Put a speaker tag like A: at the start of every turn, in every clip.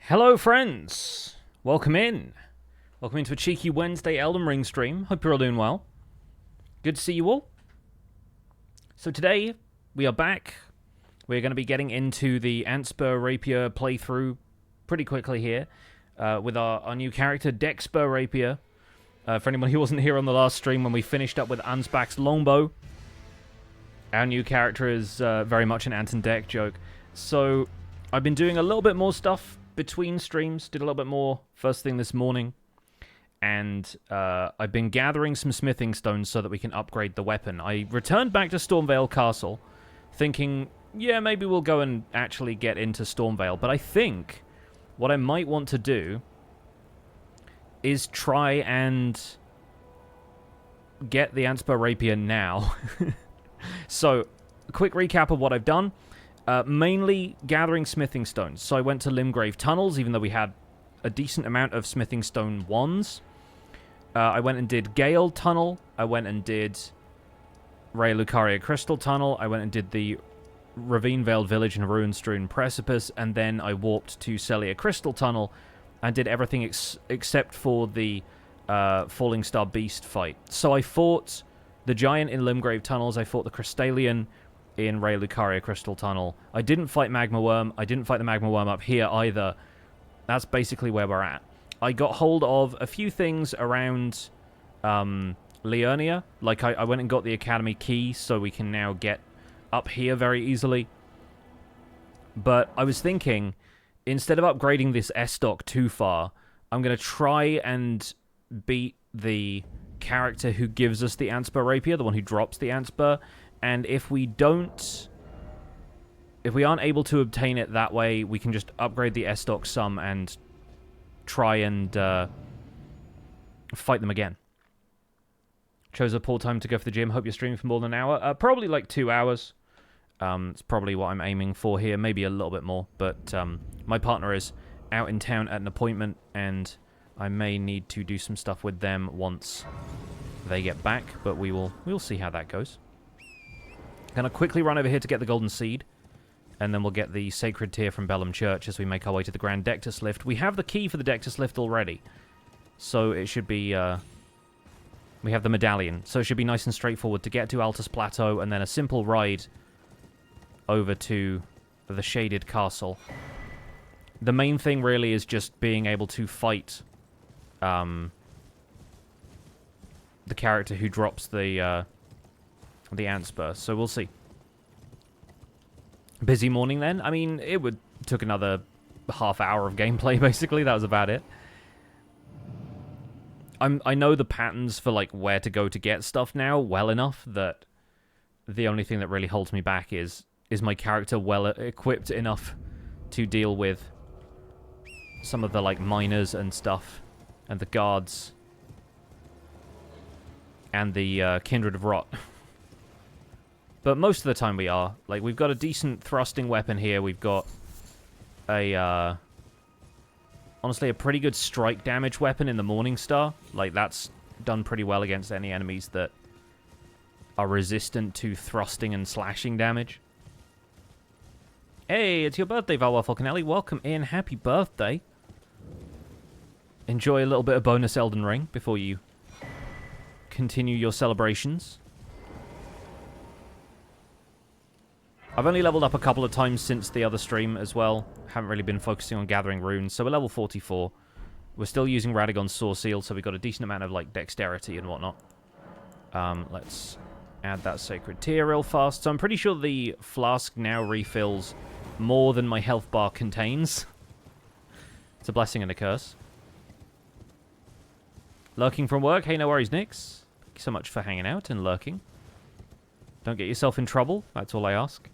A: Hello friends, welcome in. Welcome into a cheeky Wednesday Elden Ring stream. Hope you're all doing well. Good to see you all. So today, we are back. We're going to be getting into the Antspur Rapier playthrough pretty quickly here. With our new character, Antspur Rapier. For anyone who wasn't here on the last stream when we finished up with Ansbach's longbow. Our new character is very much an Ant and Deck joke. So, I've been doing a little bit more stuff between streams, did a little bit more first thing this morning, and I've been gathering some smithing stones so that we can upgrade the weapon. I returned back to Stormveil Castle, thinking, yeah, maybe we'll go and actually get into Stormveil, but I think what I might want to do is try and get the Antspur Rapier now. So, a quick recap of what I've done. Mainly gathering smithing stones. So I went to Limgrave Tunnels, even though we had a decent amount of smithing stone wands. I went and did Gale Tunnel. I went and did Ray Lucaria Crystal Tunnel. I went and did the Ravine Veiled Village and Ruin Strewn Precipice. And then I warped to Celia Crystal Tunnel and did everything except for the Falling Star Beast fight. So I fought the Giant in Limgrave Tunnels. I fought the Crystalian in Ray Lucaria Crystal Tunnel. I didn't fight Magma Worm. I didn't fight the Magma Worm up here either. That's basically where we're at. I got hold of a few things around Liurnia. Like, I went and got the Academy key, so we can now get up here very easily. But I was thinking, instead of upgrading this S-Stock too far, I'm going to try and beat the character who gives us the Antspur Rapier, the one who drops the Antspur. And if we aren't able to obtain it that way, we can just upgrade the S-Stock some and try and fight them again. Chose a poor time to go for the gym. Hope you're streaming for more than an hour. Probably like 2 hours. It's probably what I'm aiming for here. Maybe a little bit more. But my partner is out in town at an appointment, and I may need to do some stuff with them once they get back. But we'll see how that goes. Gonna quickly run over here to get the Golden Seed, and then we'll get the Sacred Tear from Bellum Church as we make our way to the Grand Dectus Lift. We have the key for the Dectus Lift already, so it should be, we have the medallion, so it should be nice and straightforward to get to Altus Plateau, and then a simple ride over to the Shaded Castle. The main thing really is just being able to fight the character who drops the Antspur, so we'll see. Busy morning then. I mean, took another half hour of gameplay, basically. That was about it. I know the patterns for, like, where to go to get stuff now well enough that the only thing that really holds me back is my character well equipped enough to deal with some of the, like, miners and stuff, and the guards, and the Kindred of Rot. But most of the time we are. Like, we've got a decent thrusting weapon here. We've got a, honestly, a pretty good strike damage weapon in the Morningstar. Like, that's done pretty well against any enemies that are resistant to thrusting and slashing damage. Hey, it's your birthday, Valwa Falconelli. Welcome in. Happy birthday. Enjoy a little bit of bonus Elden Ring before you continue your celebrations. I've only leveled up a couple of times since the other stream as well. Haven't really been focusing on gathering runes, so we're level 44. We're still using Radagon's Saw Seal, so we've got a decent amount of, like, dexterity and whatnot. Let's add that Sacred Tear real fast. So I'm pretty sure the flask now refills more than my health bar contains. It's a blessing and a curse. Lurking from work? Hey, no worries, Nix. Thank you so much for hanging out and lurking. Don't get yourself in trouble, that's all I ask.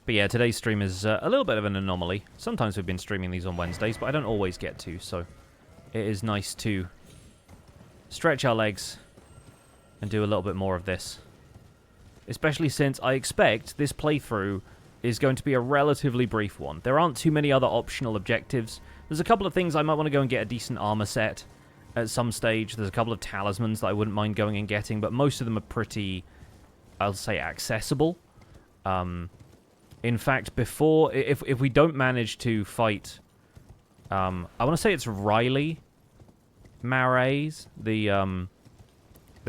A: But yeah, today's stream is a little bit of an anomaly. Sometimes we've been streaming these on Wednesdays, but I don't always get to, so it is nice to stretch our legs and do a little bit more of this. Especially since I expect this playthrough is going to be a relatively brief one. There aren't too many other optional objectives. There's a couple of things I might want to go and get a decent armor set at some stage. There's a couple of talismans that I wouldn't mind going and getting, but most of them are pretty, I'll say, accessible. In fact, before... If we don't manage to fight... I want to say it's Riley Marais, the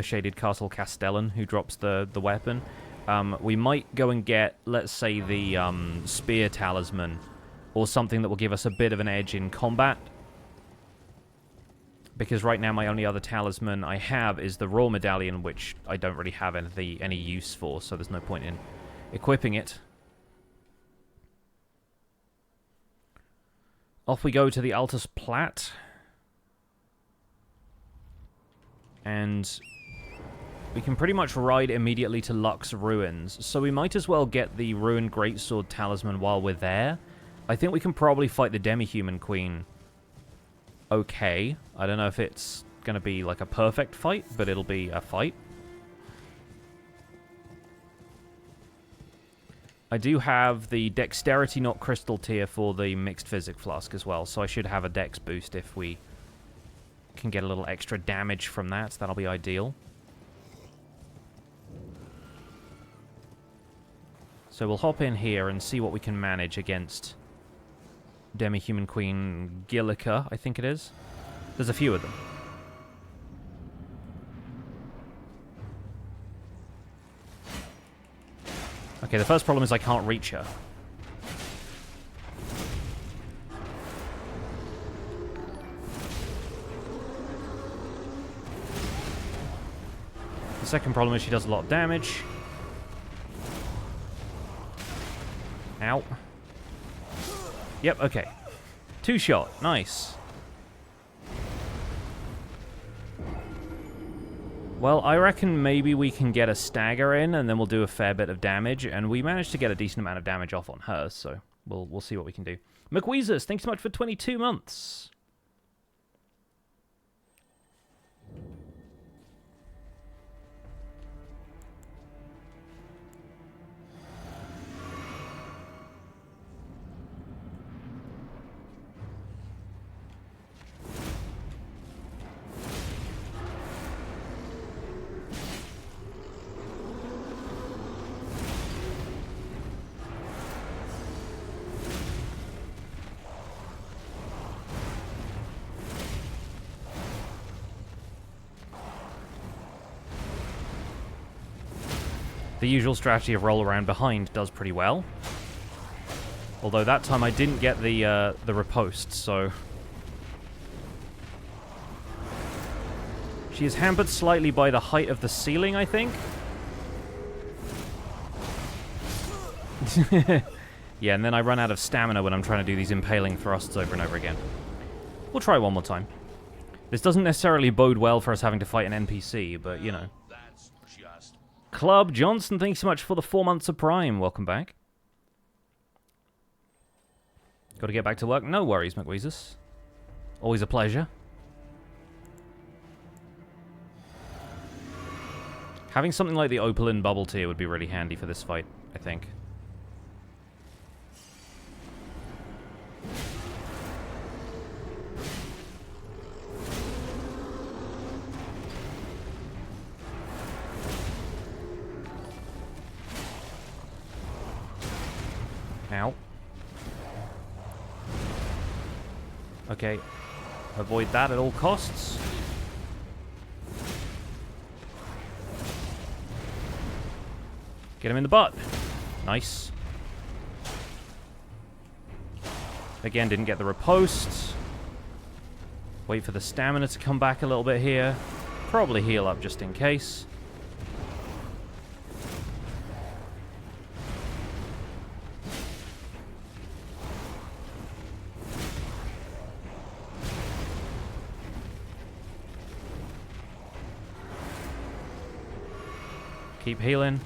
A: Shaded Castle Castellan, who drops the weapon. We might go and get, let's say, the Spear Talisman, or something that will give us a bit of an edge in combat. Because right now my only other talisman I have is the Raw Medallion, which I don't really have any use for, so there's no point in equipping it. Off we go to the Altus Plat. And we can pretty much ride immediately to Lux Ruins, so we might as well get the Ruined Greatsword Talisman while we're there. I think we can probably fight the Demi-Human Queen okay. I don't know if it's going to be like a perfect fight, but it'll be a fight. I do have the Dexterity Not Crystal tier for the Mixed Physic Flask as well, so I should have a Dex boost if we can get a little extra damage from that. That'll be ideal. So we'll hop in here and see what we can manage against Demi-Human Queen Gilika, I think it is. There's a few of them. Okay, the first problem is I can't reach her. The second problem is she does a lot of damage. Ow. Yep, okay. 2-shot. Nice. Well, I reckon maybe we can get a stagger in, and then we'll do a fair bit of damage, and we managed to get a decent amount of damage off on her, so we'll see what we can do. McWeezers, thanks so much for 22 months. The usual strategy of roll around behind does pretty well. Although that time I didn't get the riposte, so... She is hampered slightly by the height of the ceiling, I think. Yeah, and then I run out of stamina when I'm trying to do these impaling thrusts over and over again. We'll try one more time. This doesn't necessarily bode well for us having to fight an NPC, but, you know. Club Johnson, thanks so much for the 4 months of Prime. Welcome back. Got to get back to work? No worries, McWeezus. Always a pleasure. Having something like the Opaline Bubble tier would be really handy for this fight, I think. Ow. Okay. Avoid that at all costs. Get him in the butt. Nice. Again, didn't get the riposte. Wait for the stamina to come back a little bit here. Probably heal up just in case. Keep healing.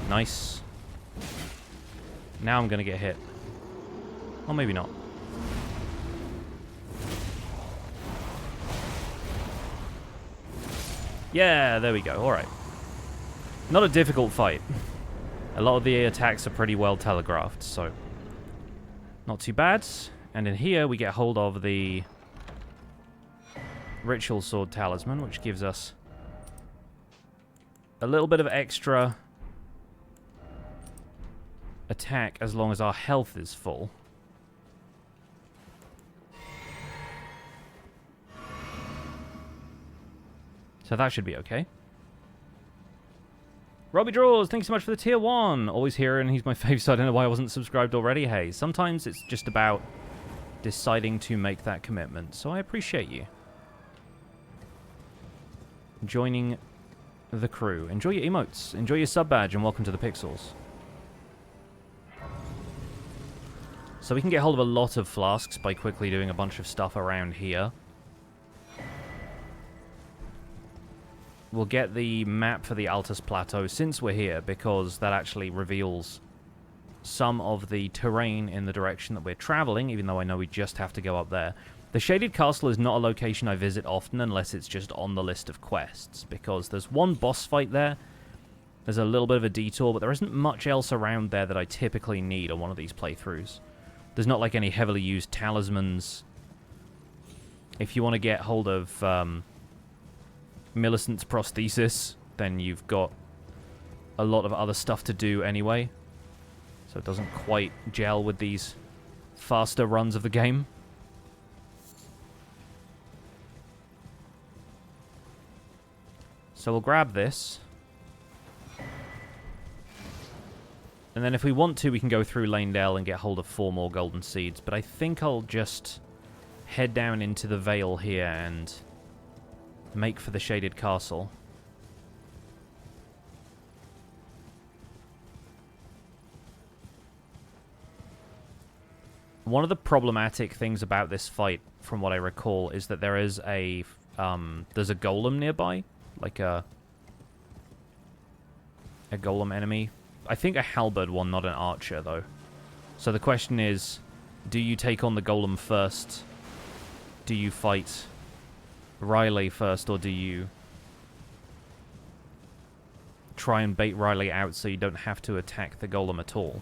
A: Nice. Now I'm going to get hit. Or maybe not. Yeah, there we go. Alright. Not a difficult fight. A lot of the attacks are pretty well telegraphed, so... Not too bad. And in here, we get hold of the... Ritual Sword Talisman, which gives us a little bit of extra attack as long as our health is full. So that should be okay. Robbie Draws, thanks so much for the tier 1. Always here, and he's my fave, so I don't know why I wasn't subscribed already. Hey, sometimes it's just about deciding to make that commitment, so I appreciate you joining the crew. Enjoy your emotes, enjoy your sub badge, and welcome to the Pixels. So we can get hold of a lot of flasks by quickly doing a bunch of stuff around here. We'll get the map for the Altus Plateau since we're here, because that actually reveals some of the terrain in the direction that we're traveling, even though I know we just have to go up there. The Shaded Castle is not a location I visit often unless it's just on the list of quests, because there's one boss fight there, there's a little bit of a detour, but there isn't much else around there that I typically need on one of these playthroughs. There's not like any heavily used talismans. If you want to get hold of Millicent's prosthesis, then you've got a lot of other stuff to do anyway. So it doesn't quite gel with these faster runs of the game. So we'll grab this. And then if we want to, we can go through Lanedale and get hold of 4 more golden seeds. But I think I'll just head down into the Vale here and make for the Shaded Castle. One of the problematic things about this fight, from what I recall, is that there is a there's a golem nearby, like a golem enemy. I think a halberd one, not an archer though. So the question is, do you take on the golem first? Do you fight Riley first, or do you try and bait Riley out so you don't have to attack the golem at all?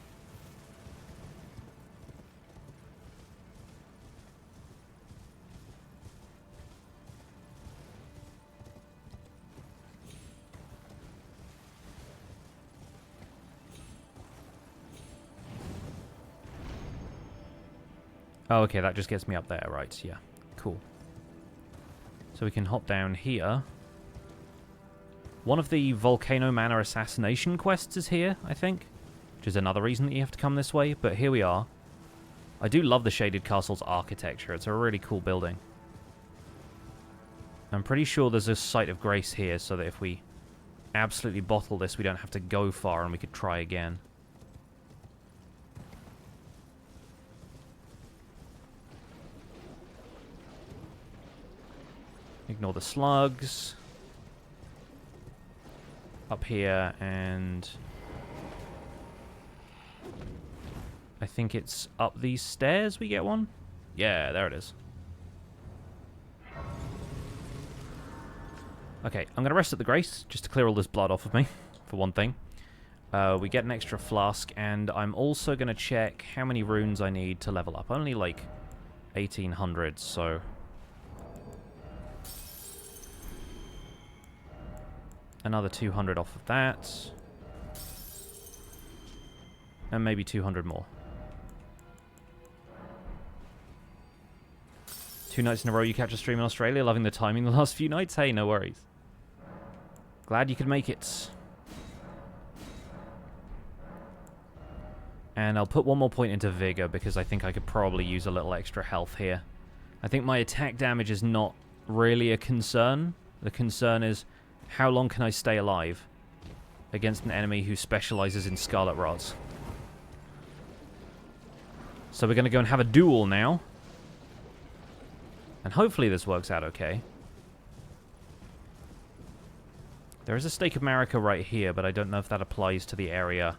A: Oh, okay, that just gets me up there, right, yeah, cool. So we can hop down here. One of the Volcano Manor assassination quests is here, I think, which is another reason that you have to come this way, but here we are. I do love the Shaded Castle's architecture, it's a really cool building. I'm pretty sure there's a Site of Grace here, so that if we absolutely bottle this, we don't have to go far and we could try again. Ignore the slugs. Up here, and I think it's up these stairs we get one? Yeah, there it is. Okay, I'm going to rest at the Grace, just to clear all this blood off of me, for one thing. We get an extra flask, and I'm also going to check how many runes I need to level up. Only like 1,800, so another 200 off of that. And maybe 200 more. 2 nights in a row you catch a stream in Australia. Loving the timing the last few nights. Hey, no worries. Glad you could make it. And I'll put 1 more point into Vigor, because I think I could probably use a little extra health here. I think my attack damage is not really a concern. The concern is, how long can I stay alive against an enemy who specializes in Scarlet Rods? So we're going to go and have a duel now. And hopefully this works out okay. There is a Stake of Marika right here, but I don't know if that applies to the area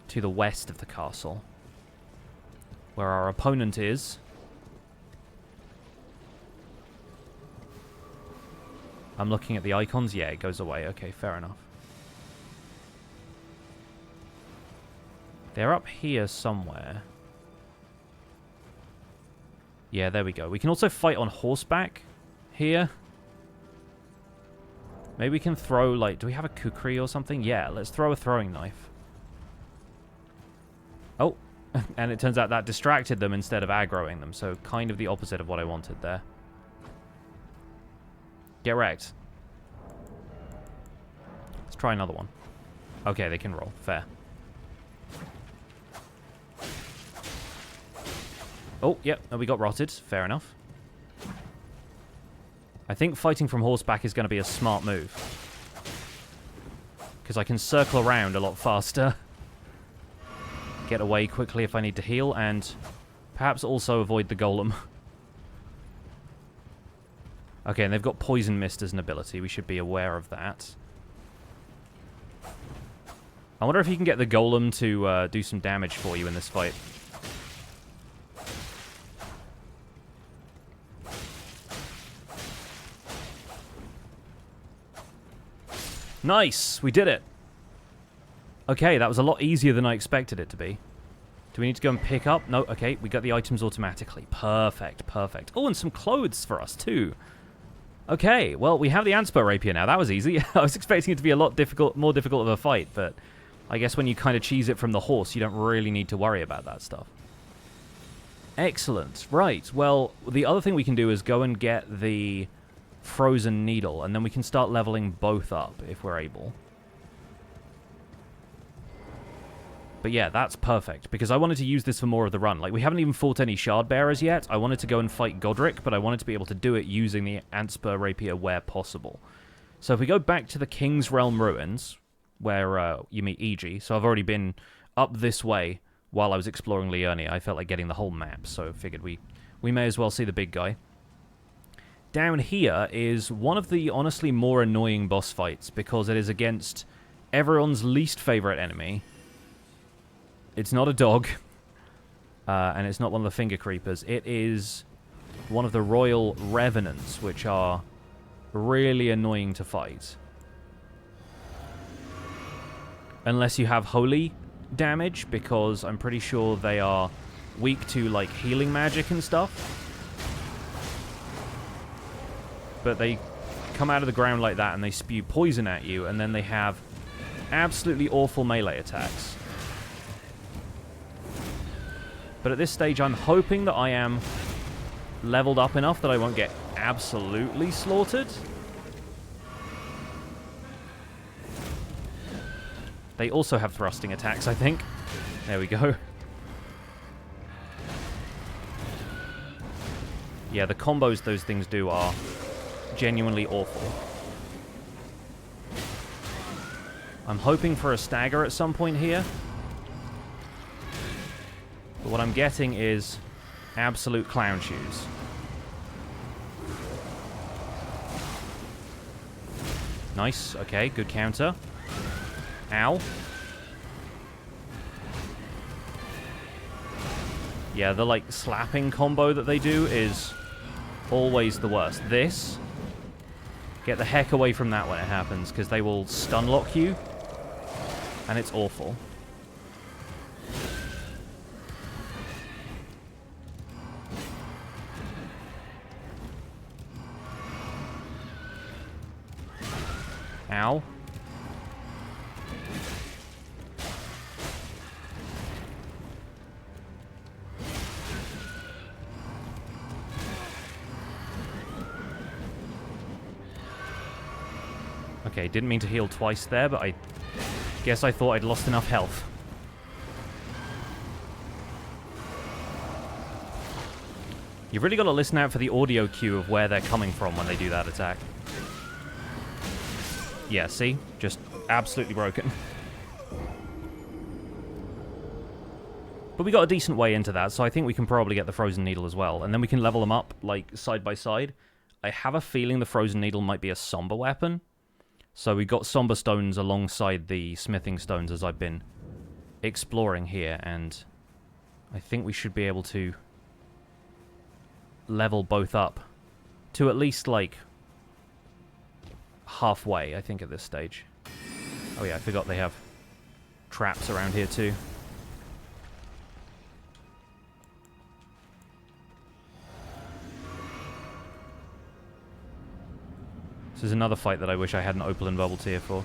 A: to the west of the castle, where our opponent is. I'm looking at the icons. Yeah, it goes away. Okay, fair enough. They're up here somewhere. Yeah, there we go. We can also fight on horseback here. Maybe we can throw, like... Do we have a kukri or something? Yeah, let's throw a throwing knife. Oh, and it turns out that distracted them instead of aggroing them, so kind of the opposite of what I wanted there. Get wrecked. Let's try another one. Okay, they can roll. Fair. Oh, yep, we got rotted. Fair enough. I think fighting from horseback is going to be a smart move. Because I can circle around a lot faster. Get away quickly if I need to heal, and perhaps also avoid the golem. Okay, and they've got Poison Mist as an ability. We should be aware of that. I wonder if you can get the golem to do some damage for you in this fight. Nice! We did it! Okay, that was a lot easier than I expected it to be. Do we need to go and pick up? No, okay, we got the items automatically. Perfect, perfect. Oh, and some clothes for us, too. Okay, well, we have the Antspur Rapier now. That was easy. I was expecting it to be a lot more difficult of a fight, but I guess when you kind of cheese it from the horse, you don't really need to worry about that stuff. Excellent. Right, well, the other thing we can do is go and get the Frozen Needle, and then we can start leveling both up if we're able. But yeah, that's perfect, because I wanted to use this for more of the run. Like, we haven't even fought any Shard Bearers yet. I wanted to go and fight Godrick, but I wanted to be able to do it using the Antspur Rapier where possible. So if we go back to the King's Realm Ruins, where you meet Iji, so I've already been up this way while I was exploring Liurnia. I felt like getting the whole map, so I figured we may as well see the big guy. Down here is one of the honestly more annoying boss fights, because it is against everyone's least favorite enemy. It's not a dog, and it's not one of the finger creepers. It is one of the royal revenants, which are really annoying to fight. Unless you have holy damage, because I'm pretty sure they are weak to, like, healing magic and stuff. But they come out of the ground like that, and they spew poison at you, and then they have absolutely awful melee attacks. But at this stage, I'm hoping that I am leveled up enough that I won't get absolutely slaughtered. They also have thrusting attacks, I think. There we go. Yeah, the combos those things do are genuinely awful. I'm hoping for a stagger at some point here. But what I'm getting is absolute clown shoes. Nice. Okay, good counter. Ow. Yeah, the, like, slapping combo that they do is always the worst. This, get the heck away from that when it happens, because they will stun lock you, and it's awful. Ow. Okay, didn't mean to heal twice there, but I guess I thought I'd lost enough health. You've really got to listen out for the audio cue of where they're coming from when they do that attack. Yeah, see? Just absolutely broken. But we got a decent way into that, so I think we can probably get the Frozen Needle as well. And then we can level them up, like, side by side. I have a feeling the Frozen Needle might be a somber weapon. So we got somber stones alongside the smithing stones as I've been exploring here. And I think we should be able to level both up to at least, like, halfway, I think, at this stage. Oh yeah, I forgot they have traps around here too. This is another fight that I wish I had an Opal and Bubble Tier for.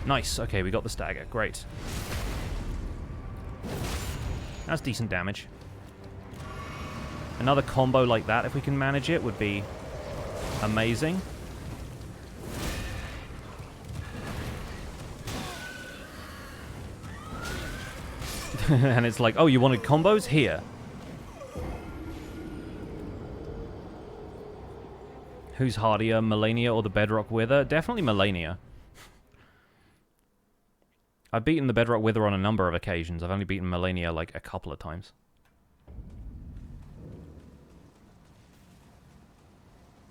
A: Nice. Okay, we got the stagger. Great. That's decent damage. Another combo like that, if we can manage it, would be amazing. And it's like, oh, you wanted combos? Here. Who's hardier, Melania or the Bedrock Wither? Definitely Melania. I've beaten the Bedrock Wither on a number of occasions. I've only beaten Melania like a couple of times.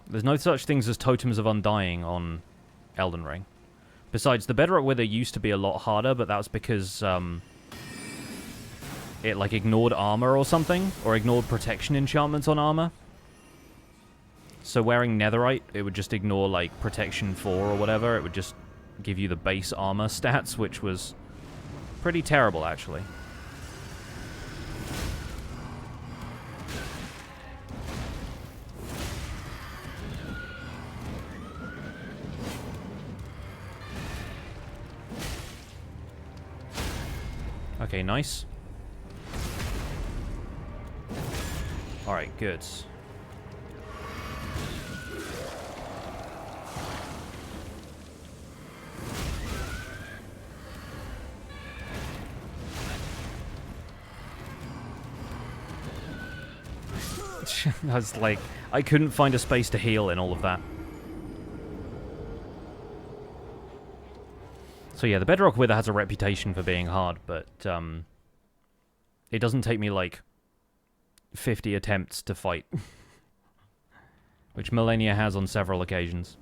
A: There's no such things as Totems of Undying on Elden Ring. Besides, the Bedrock Wither used to be a lot harder, but that was because it like ignored armor or something, or ignored protection enchantments on armor. So wearing Netherite, it would just ignore like protection 4 or whatever. It would just give you the base armor stats, which was pretty terrible actually. Okay, nice. Alright, good. I was like, I couldn't find a space to heal in all of that. So yeah, the Bedrock Wither has a reputation for being hard, but it doesn't take me like 50 attempts to fight. Which Melania has on several occasions.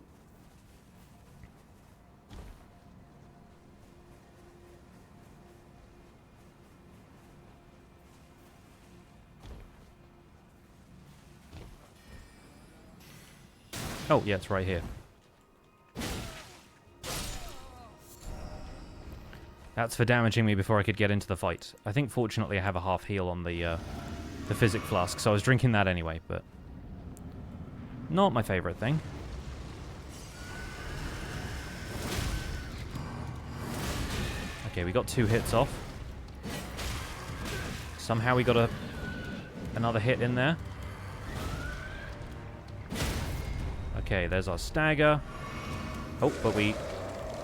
A: Oh, yeah, it's right here. That's for damaging me before I could get into the fight. I think, fortunately, I have a half heal on the Physic Flask, so I was drinking that anyway, but not my favorite thing. Okay, we got 2 hits off. Somehow we got another hit in there. Okay, there's our stagger. Oh, but we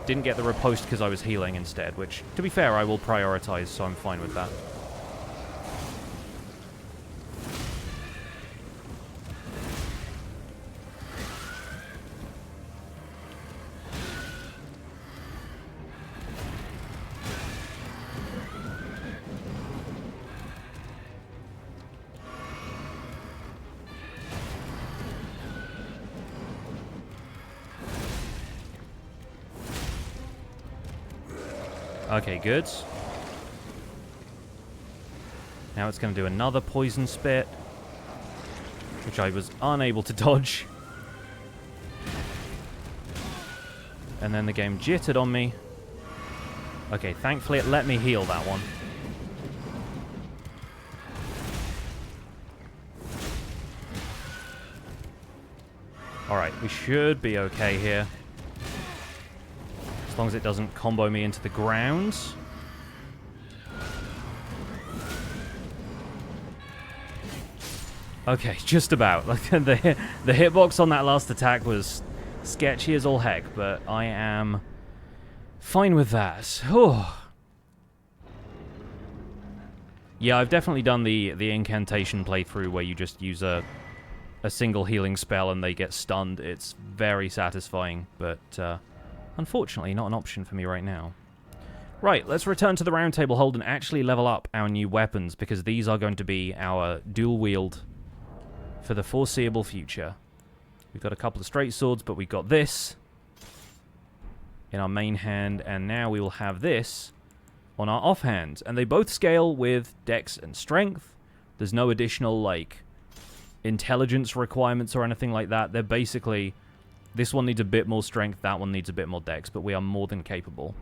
A: didn't get the riposte because I was healing instead, which, to be fair, I will prioritize, so I'm fine with that. Okay, good. Now it's going to do another poison spit, which I was unable to dodge. And then the game jittered on me. Okay, thankfully it let me heal that one. Alright, we should be okay here. As long as it doesn't combo me into the ground. Okay, just about. Like the hitbox on that last attack was sketchy as all heck, but I am fine with that. Oh. Yeah, I've definitely done the incantation playthrough where you just use a single healing spell and they get stunned. It's very satisfying, but unfortunately, not an option for me right now. Right, let's return to the round table hold and actually level up our new weapons, because these are going to be our dual wield for the foreseeable future. We've got a couple of straight swords, but we've got this in our main hand, and now we will have this on our offhand. And they both scale with dex and strength. There's no additional, like, intelligence requirements or anything like that. They're basically... This one needs a bit more strength, that one needs a bit more dex, but we are more than capable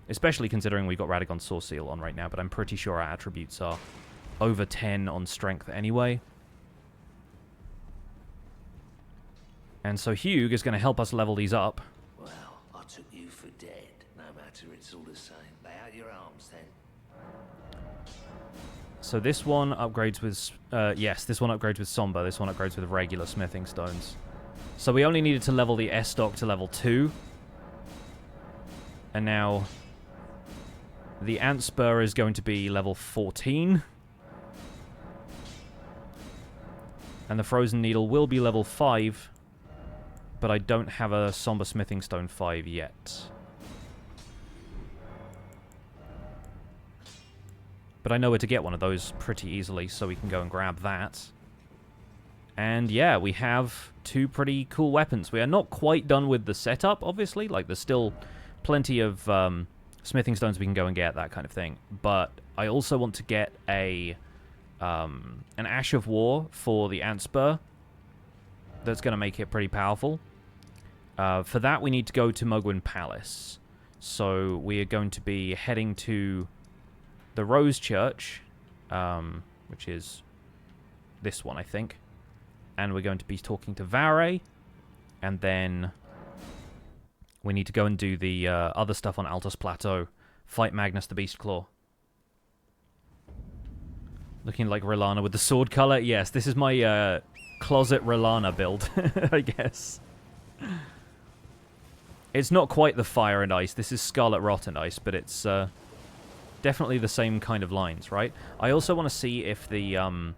A: Especially considering we've got Radagon's Source Seal on right now, but I'm pretty sure our attributes are over 10 on strength anyway. And so Hugh is going to help us level these up.
B: Well, I took you for dead. No matter, it's all the same. Lay out your arms then.
A: So this one upgrades with... yes, this one upgrades with Somber. This one upgrades with regular smithing stones. So we only needed to level the S-Stock to level 2. And now... the Antspur is going to be level 14. And the Frozen Needle will be level 5. But I don't have a Somber Smithing Stone 5 yet. But I know where to get one of those pretty easily, so we can go and grab that. And yeah, we have 2 pretty cool weapons. We are not quite done with the setup, obviously. Like, there's still plenty of smithing stones we can go and get, that kind of thing. But I also want to get an Ash of War for the Antspur. That's going to make it pretty powerful. For that, we need to go to Mohgwyn Palace. So we are going to be heading to the Rose Church, which is this one, I think. And we're going to be talking to Varre. And then we need to go and do the other stuff on Altus Plateau. Fight Magnus the Beastclaw. Looking like R'hllana with the sword color. Yes, this is my closet R'hllana build, I guess. It's not quite the Fire and Ice. This is Scarlet Rot and Ice, but it's definitely the same kind of lines, right? I also want to see if the...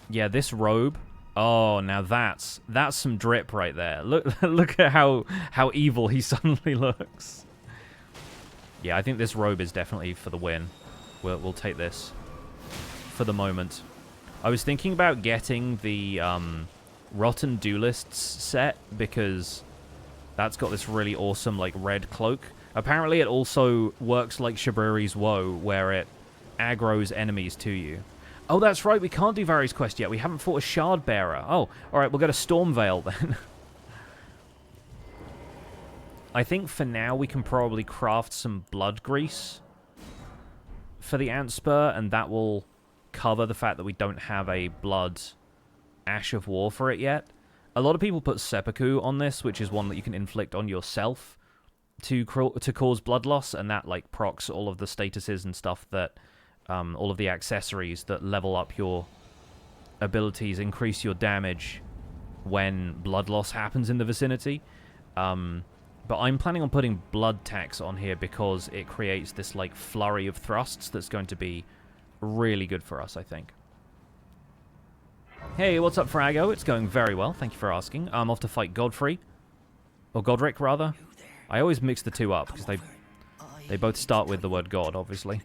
A: yeah, this robe... Oh, now that's some drip right there. Look at how evil he suddenly looks. Yeah, I think this robe is definitely for the win. We'll take this for the moment. I was thinking about getting the Rotten Duelists set because that's got this really awesome like red cloak. Apparently it also works like Shabriri's Woe, where it aggroes enemies to you. Oh, that's right, we can't do Varre's quest yet. We haven't fought a Shard Bearer. Oh, alright, we'll go to Stormvale then. I think for now we can probably craft some blood grease for the Antspur, and that will cover the fact that we don't have a blood Ash of War for it yet. A lot of people put Seppuku on this, which is one that you can inflict on yourself to cause blood loss, and that like procs all of the statuses and stuff that... all of the accessories that level up your abilities, increase your damage when blood loss happens in the vicinity. But I'm planning on putting blood tax on here because it creates this like flurry of thrusts that's going to be really good for us, I think. Hey, what's up, Frago? It's going very well. Thank you for asking. I'm off to fight Godfrey. Or Godrick, rather. I always mix the two up because they both start with the word God, obviously.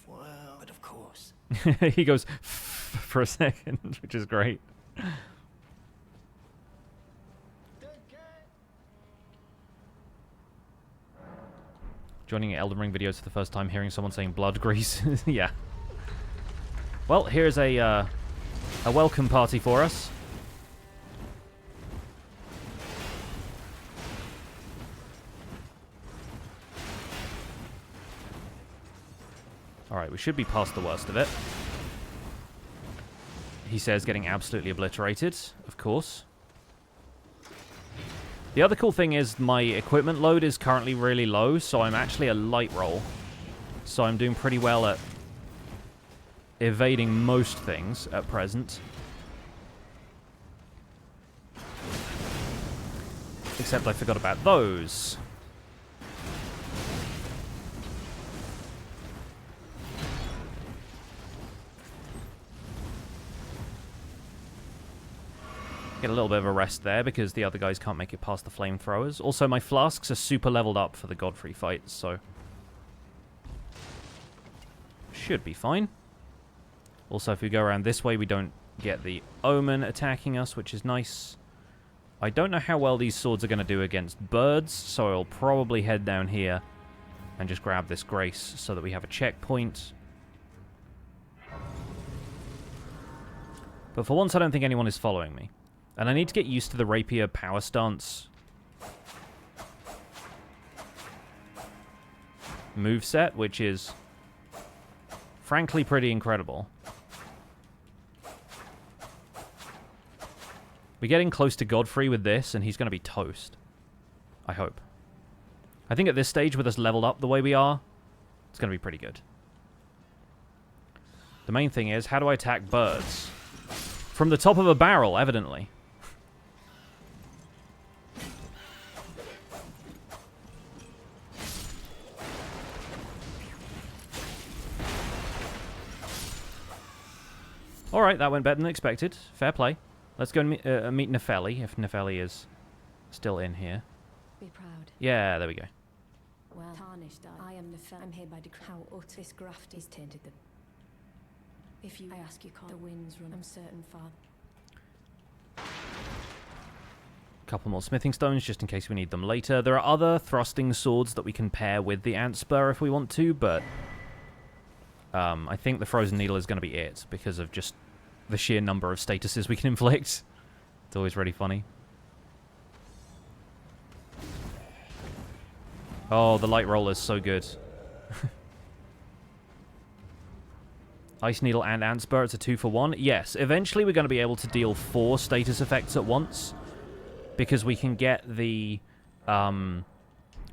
B: Well, but of course.
A: He goes for a second, which is great. Joining Elden Ring videos for the first time, hearing someone saying blood grease. Yeah. Well, here's a welcome party for us. Alright, we should be past the worst of it. He says getting absolutely obliterated, of course. The other cool thing is my equipment load is currently really low, so I'm actually a light roll. So I'm doing pretty well at evading most things at present. Except I forgot about those. Get a little bit of a rest there because the other guys can't make it past the flamethrowers. Also, my flasks are super leveled up for the Godfrey fight, so should be fine. Also, if we go around this way, we don't get the Omen attacking us, which is nice. I don't know how well these swords are going to do against birds, so I'll probably head down here and just grab this Grace so that we have a checkpoint. But for once, I don't think anyone is following me. And I need to get used to the rapier power stance moveset, which is frankly pretty incredible. We're getting close to Godfrey with this, and he's going to be toast. I hope. I think at this stage, with us leveled up the way we are, it's going to be pretty good. The main thing is, how do I attack birds? From the top of a barrel, evidently. Alright, that went better than expected. Fair play. Let's go and meet Nepheli, if Nepheli is still in here.
C: Be proud.
A: Yeah, there we go.
C: Well, tarnished, I am Nepheli. I'm here by decree. How utter this graft is tainted them. If you, I ask you, call the winds run. I'm certain, Father.
A: Couple more smithing stones, just in case we need them later. There are other thrusting swords that we can pair with the Antspur if we want to, but I think the Frozen Needle is going to be it, because of just the sheer number of statuses we can inflict. It's always really funny. Oh, the light roller is so good. Ice Needle and Antspur, it's a 2-for-1. Yes, eventually we're going to be able to deal 4 status effects at once, because we can get the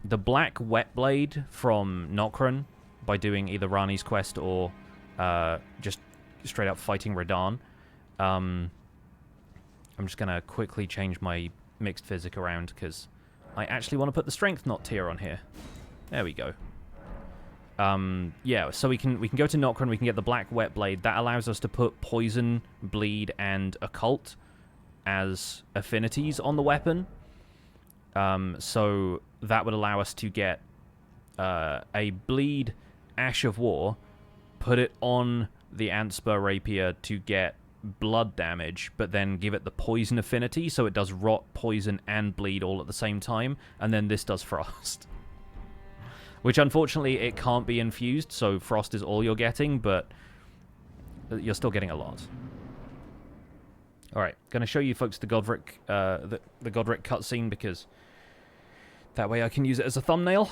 A: Black Wet Blade from Nokron by doing either Rani's quest or just straight up fighting Radahn. I'm just going to quickly change my mixed physic around, because I actually want to put the Strength Knot tier on here. There we go. Yeah, so we can go to Nokron, we can get the Black Wet Blade. That allows us to put Poison, Bleed, and Occult as affinities on the weapon. So that would allow us to get a Bleed Ash of War, put it on the Antspur Rapier to get blood damage, but then give it the Poison affinity, so it does Rot, Poison, and Bleed all at the same time, and then this does Frost. Which, unfortunately, it can't be infused, so Frost is all you're getting, but you're still getting a lot. Alright, going to show you folks the Godrick, the Godrick cutscene, because that way I can use it as a thumbnail.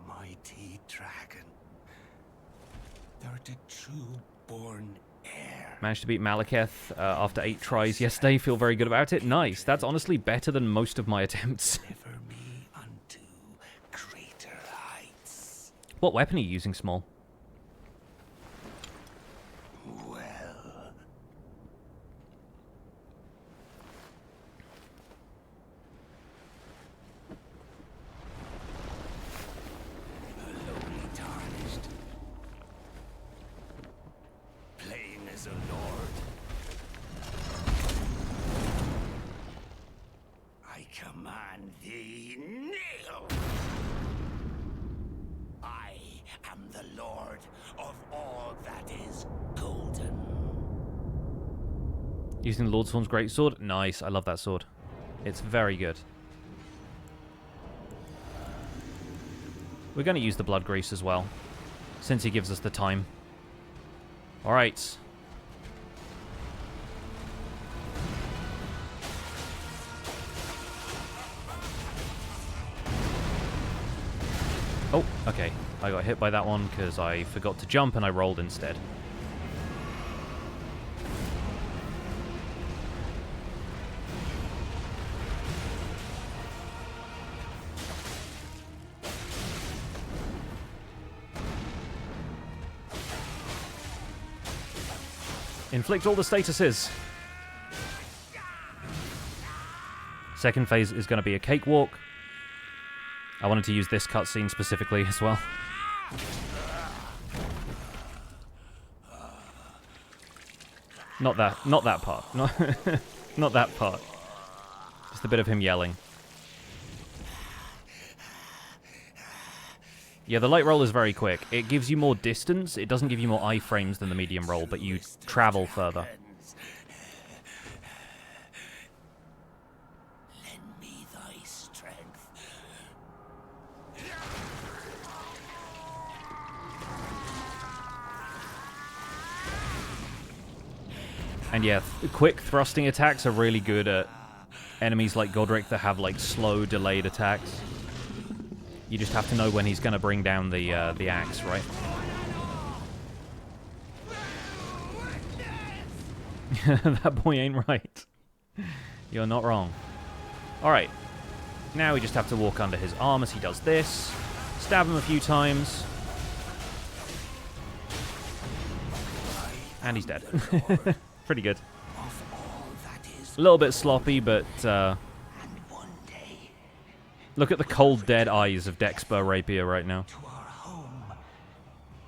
B: Mighty dragon, thou art a true-born heir.
A: Managed to beat Malekith after 8 tries yesterday. Feel very good about it. Nice. That's honestly better than most of my attempts.
B: Deliver me unto greater heights.
A: What weapon are you using, Small?
B: Well, a lowly tarnished, playing as a lord. I command thee, kneel! I am the lord of all that is golden.
A: Using the Lordsworn's Greatsword? Nice. I love that sword. It's very good. We're going to use the Blood Grease as well, since he gives us the time. Alright. Oh, okay. I got hit by that one because I forgot to jump and I rolled instead. Inflict all the statuses. Second phase is going to be a cakewalk. I wanted to use this cutscene specifically as well. Not that part. Not that part. Just a bit of him yelling. Yeah, the light roll is very quick. It gives you more distance. It doesn't give you more iframes than the medium roll, but you travel further.
B: Lend me thy strength.
A: And yeah, quick thrusting attacks are really good at enemies like Godrick that have like slow, delayed attacks. You just have to know when he's going to bring down the axe, right? That boy ain't right. You're not wrong. Alright. Now we just have to walk under his arm as he does this. Stab him a few times. And he's dead. Pretty good. A little bit sloppy, but look at the cold, dead eyes of Antspur Rapier right now.
B: To our home,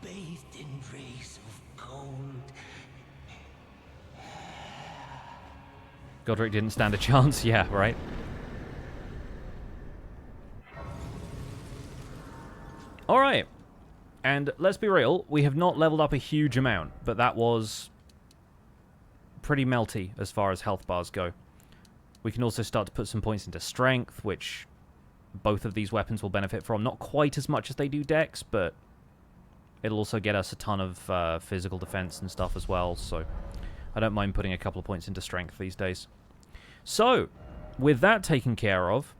B: bathed in rays of gold.
A: Godrick didn't stand a chance. Yeah, right? Alright. And let's be real, we have not leveled up a huge amount, but that was pretty melty as far as health bars go. We can also start to put some points into strength, which both of these weapons will benefit from. Not quite as much as they do dex, but it'll also get us a ton of physical defense and stuff as well, so I don't mind putting a couple of points into strength these days. So, with that taken care of,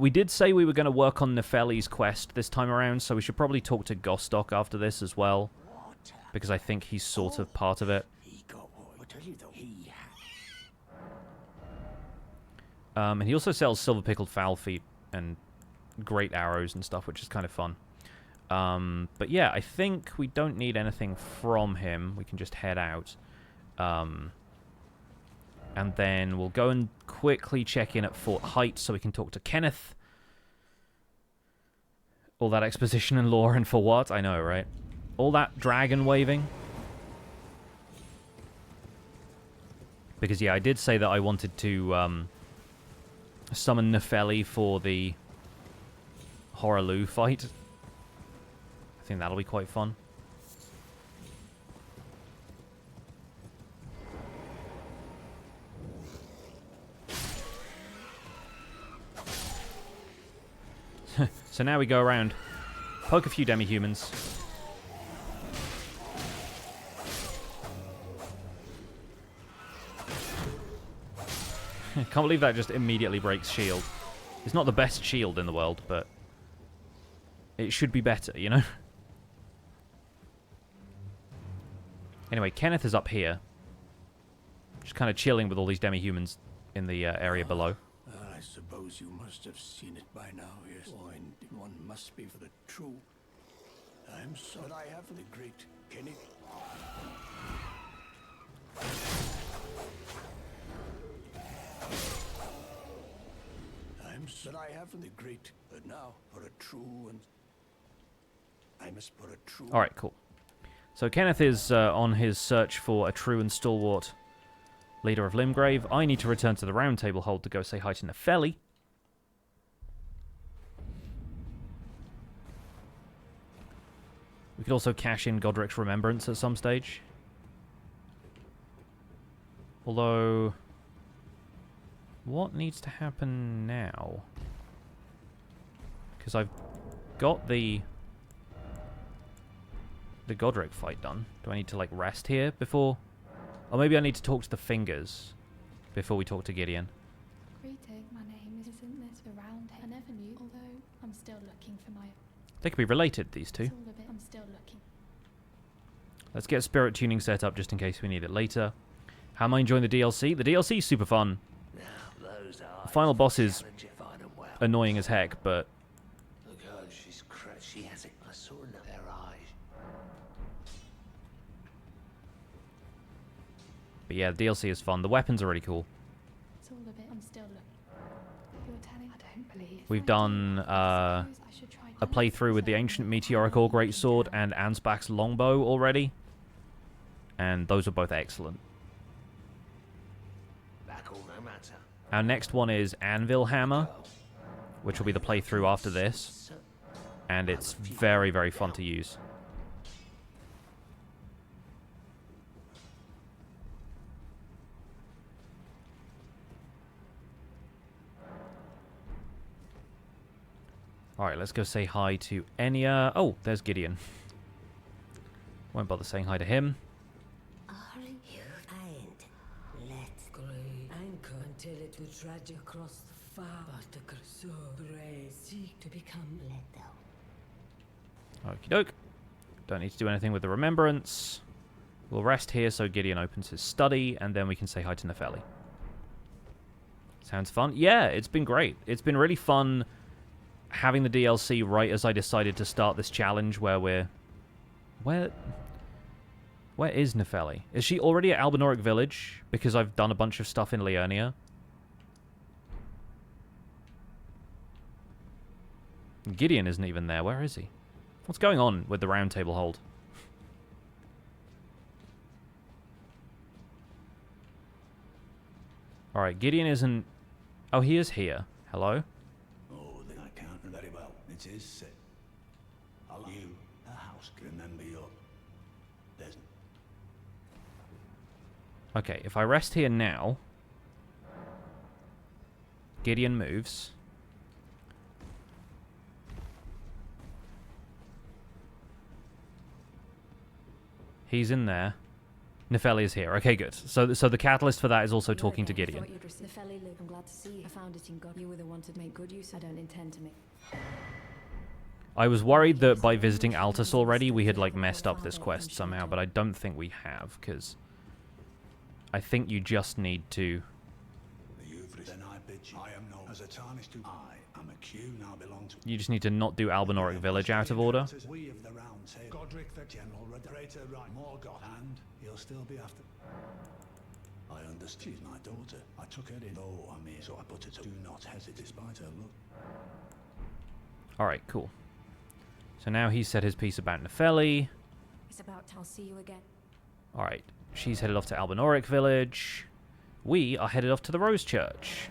A: we did say we were going to work on Nefeli's quest this time around, so we should probably talk to Gostock after this as well, because I think he's sort of part of it. And he also sells silver pickled fowl feet and great arrows and stuff, which is kind of fun. But yeah, I think we don't need anything from him. We can just head out. And then we'll go and quickly check in at Fort Height so we can talk to Kenneth. All that exposition and lore, and for what? I know, right? All that dragon waving. Because, yeah, I did say that I wanted to summon Nefeli for the Horaloo fight. I think that'll be quite fun. So now we go around, poke a few demi-humans. Can't believe that just immediately breaks shield. It's not the best shield in the world, but it should be better, you know? Anyway, Kenneth is up here. Just kind of chilling with all these demi-humans in the area below.
D: I suppose you must have seen it by now, yes. Oh, and one must be for the true. I'm sorry I have the great Kenneth. I'm sorry I have the great, but now for a true and I must put a true.
A: All right, cool. So Kenneth is on his search for a true and stalwart leader of Limgrave. I need to return to the Round Table Hold to go say hi to Nefeli. We could also cash in Godrick's Remembrance at some stage. Although, what needs to happen now? Because I've got the Godrick fight done. Do I need to, like, rest here before? Or maybe I need to talk to the fingers before we talk to Gideon.
E: Greeting, my name isn't this around here. I never knew, although I'm still looking for my...
A: They could be related, these two.
E: It's all a bit, I'm still looking.
A: Let's get spirit tuning set up just in case we need it later. How am I enjoying the DLC? The DLC is super fun. The final boss is annoying as heck, but...
B: Look at her, she's cracked. She has it. I saw in their eyes.
A: But yeah, the DLC is fun. The weapons are really cool.
E: It's all a bit, I'm still looking. You're telling, I don't believe.
A: We've done a playthrough with the Ancient Meteoric Ore Greatsword and Ansbach's Longbow already. And those are both excellent. Our next one is Anvil Hammer, which will be the playthrough after this. And it's very, very fun to use. Alright, let's go say hi to Enya. Oh, there's Gideon. Won't bother saying hi to him.
F: Are you kind? Let's go anchor until it will tragic across the far. But the so brave seek to become let down.
A: Okie doke. Don't need to do anything with the remembrance. We'll rest here so Gideon opens his study, and then we can say hi to Nepheli. Sounds fun. Yeah, it's been great. It's been really fun having the DLC right as I decided to start this challenge where we're... Where is Nepheli? Is she already at Albinauric Village? Because I've done a bunch of stuff in Liurnia. Gideon isn't even there. Where is he? What's going on with the round table hold? Alright, Gideon isn't... Oh, he is here. Hello?
D: Oh, then I can't very well. It is set. I'll you, a house, remember your... There's...
A: Okay, if I rest here now... Gideon moves. He's in there. Nepheli is here. Okay, good. So the catalyst for that is also talking to Gideon.
C: Nepheli, I'm glad to see you. I found it in God. You were the one to make good use. I don't intend to make...
A: I was worried that by visiting Altus already, we had, like, messed up this quest somehow, but I don't think we have, because I think you just need to... You just need to not do Albinauric Village out of order.
D: We of the round table, Godrick the General, Morgoth, and he'll still be after. I understand. She's my daughter. I took her in. Oh, I mean, so I put it to do not hesitate despite her look.
A: Alright, cool. So now he said his piece about Nepheli.
C: It's about I'll see you again.
A: Alright, she's headed off to Albinauric Village. We are headed off to the Rose Church.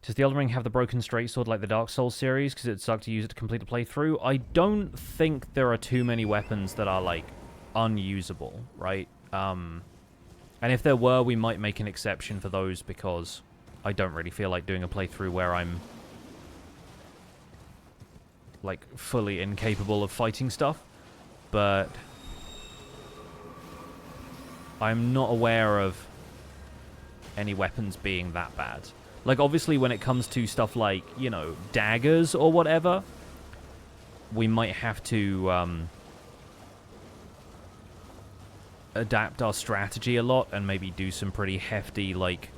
A: Does the Elden Ring have the broken straight sword like the Dark Souls series? Because it'd suck to use it to complete the playthrough. I don't think there are too many weapons that are, like, unusable, right? And if there were, we might make an exception for those because I don't really feel like doing a playthrough where I'm, like, fully incapable of fighting stuff. But I'm not aware of any weapons being that bad. Like, obviously, when it comes to stuff like, you know, daggers or whatever, we might have to adapt our strategy a lot and maybe do some pretty hefty, like,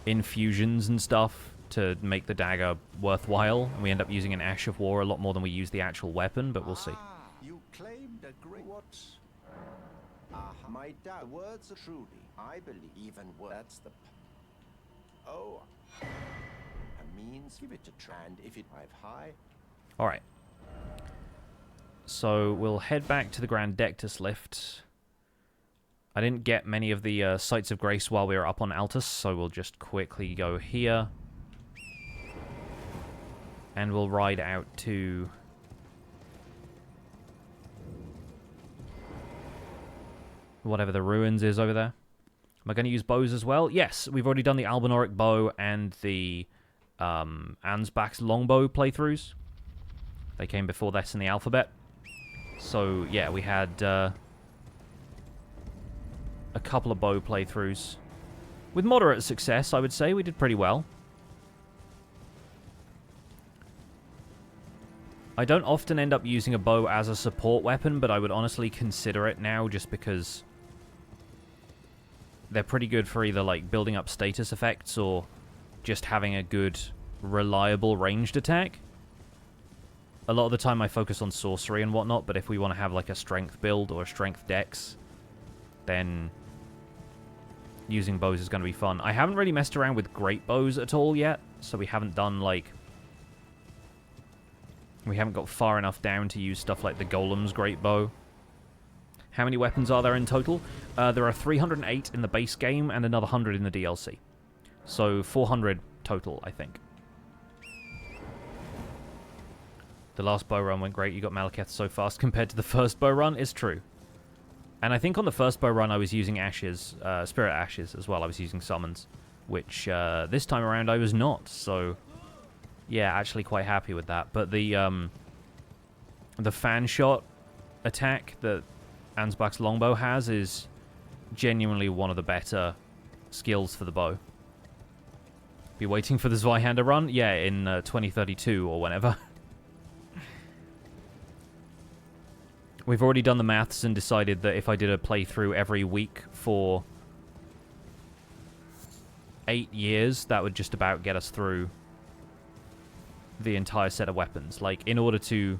A: infusions and stuff to make the dagger worthwhile. And we end up using an Ash of War a lot more than we use the actual weapon, but we'll see.
G: You claimed a great... What? My dad, words are truly, I believe, even words. That's the... Oh... A means, give it a try, and if it drive high.
A: Alright. So we'll head back to the Grand Dectus lift. I didn't get many of the Sights of Grace while we were up on Altus, so we'll just quickly go here. And we'll ride out to... whatever the ruins is over there. Am I going to use bows as well? Yes, we've already done the Albinauric bow and the Ansbach's longbow playthroughs. They came before this in the alphabet. So, yeah, we had a couple of bow playthroughs. With moderate success, I would say. We did pretty well. I don't often end up using a bow as a support weapon, but I would honestly consider it now just because... they're pretty good for either, like, building up status effects or just having a good, reliable ranged attack. A lot of the time I focus on sorcery and whatnot, but if we want to have, like, a strength build or a strength dex, then using bows is going to be fun. I haven't really messed around with great bows at all yet, so we haven't done, like... we haven't got far enough down to use stuff like the Golem's great bow. How many weapons are there in total? There are 308 in the base game and another 100 in the DLC. So 400 total, I think. The last bow run went great. You got Malekith so fast compared to the first bow run. It's true. And I think on the first bow run I was using ashes, spirit ashes as well. I was using summons, which this time around I was not. So yeah, actually quite happy with that. But the fan shot attack that Ansbach's longbow has is genuinely one of the better skills for the bow. Be waiting for the Zweihander run? Yeah, in 2032 or whenever. We've already done the maths and decided that if I did a playthrough every week for 8 years, that would just about get us through the entire set of weapons. Like, in order to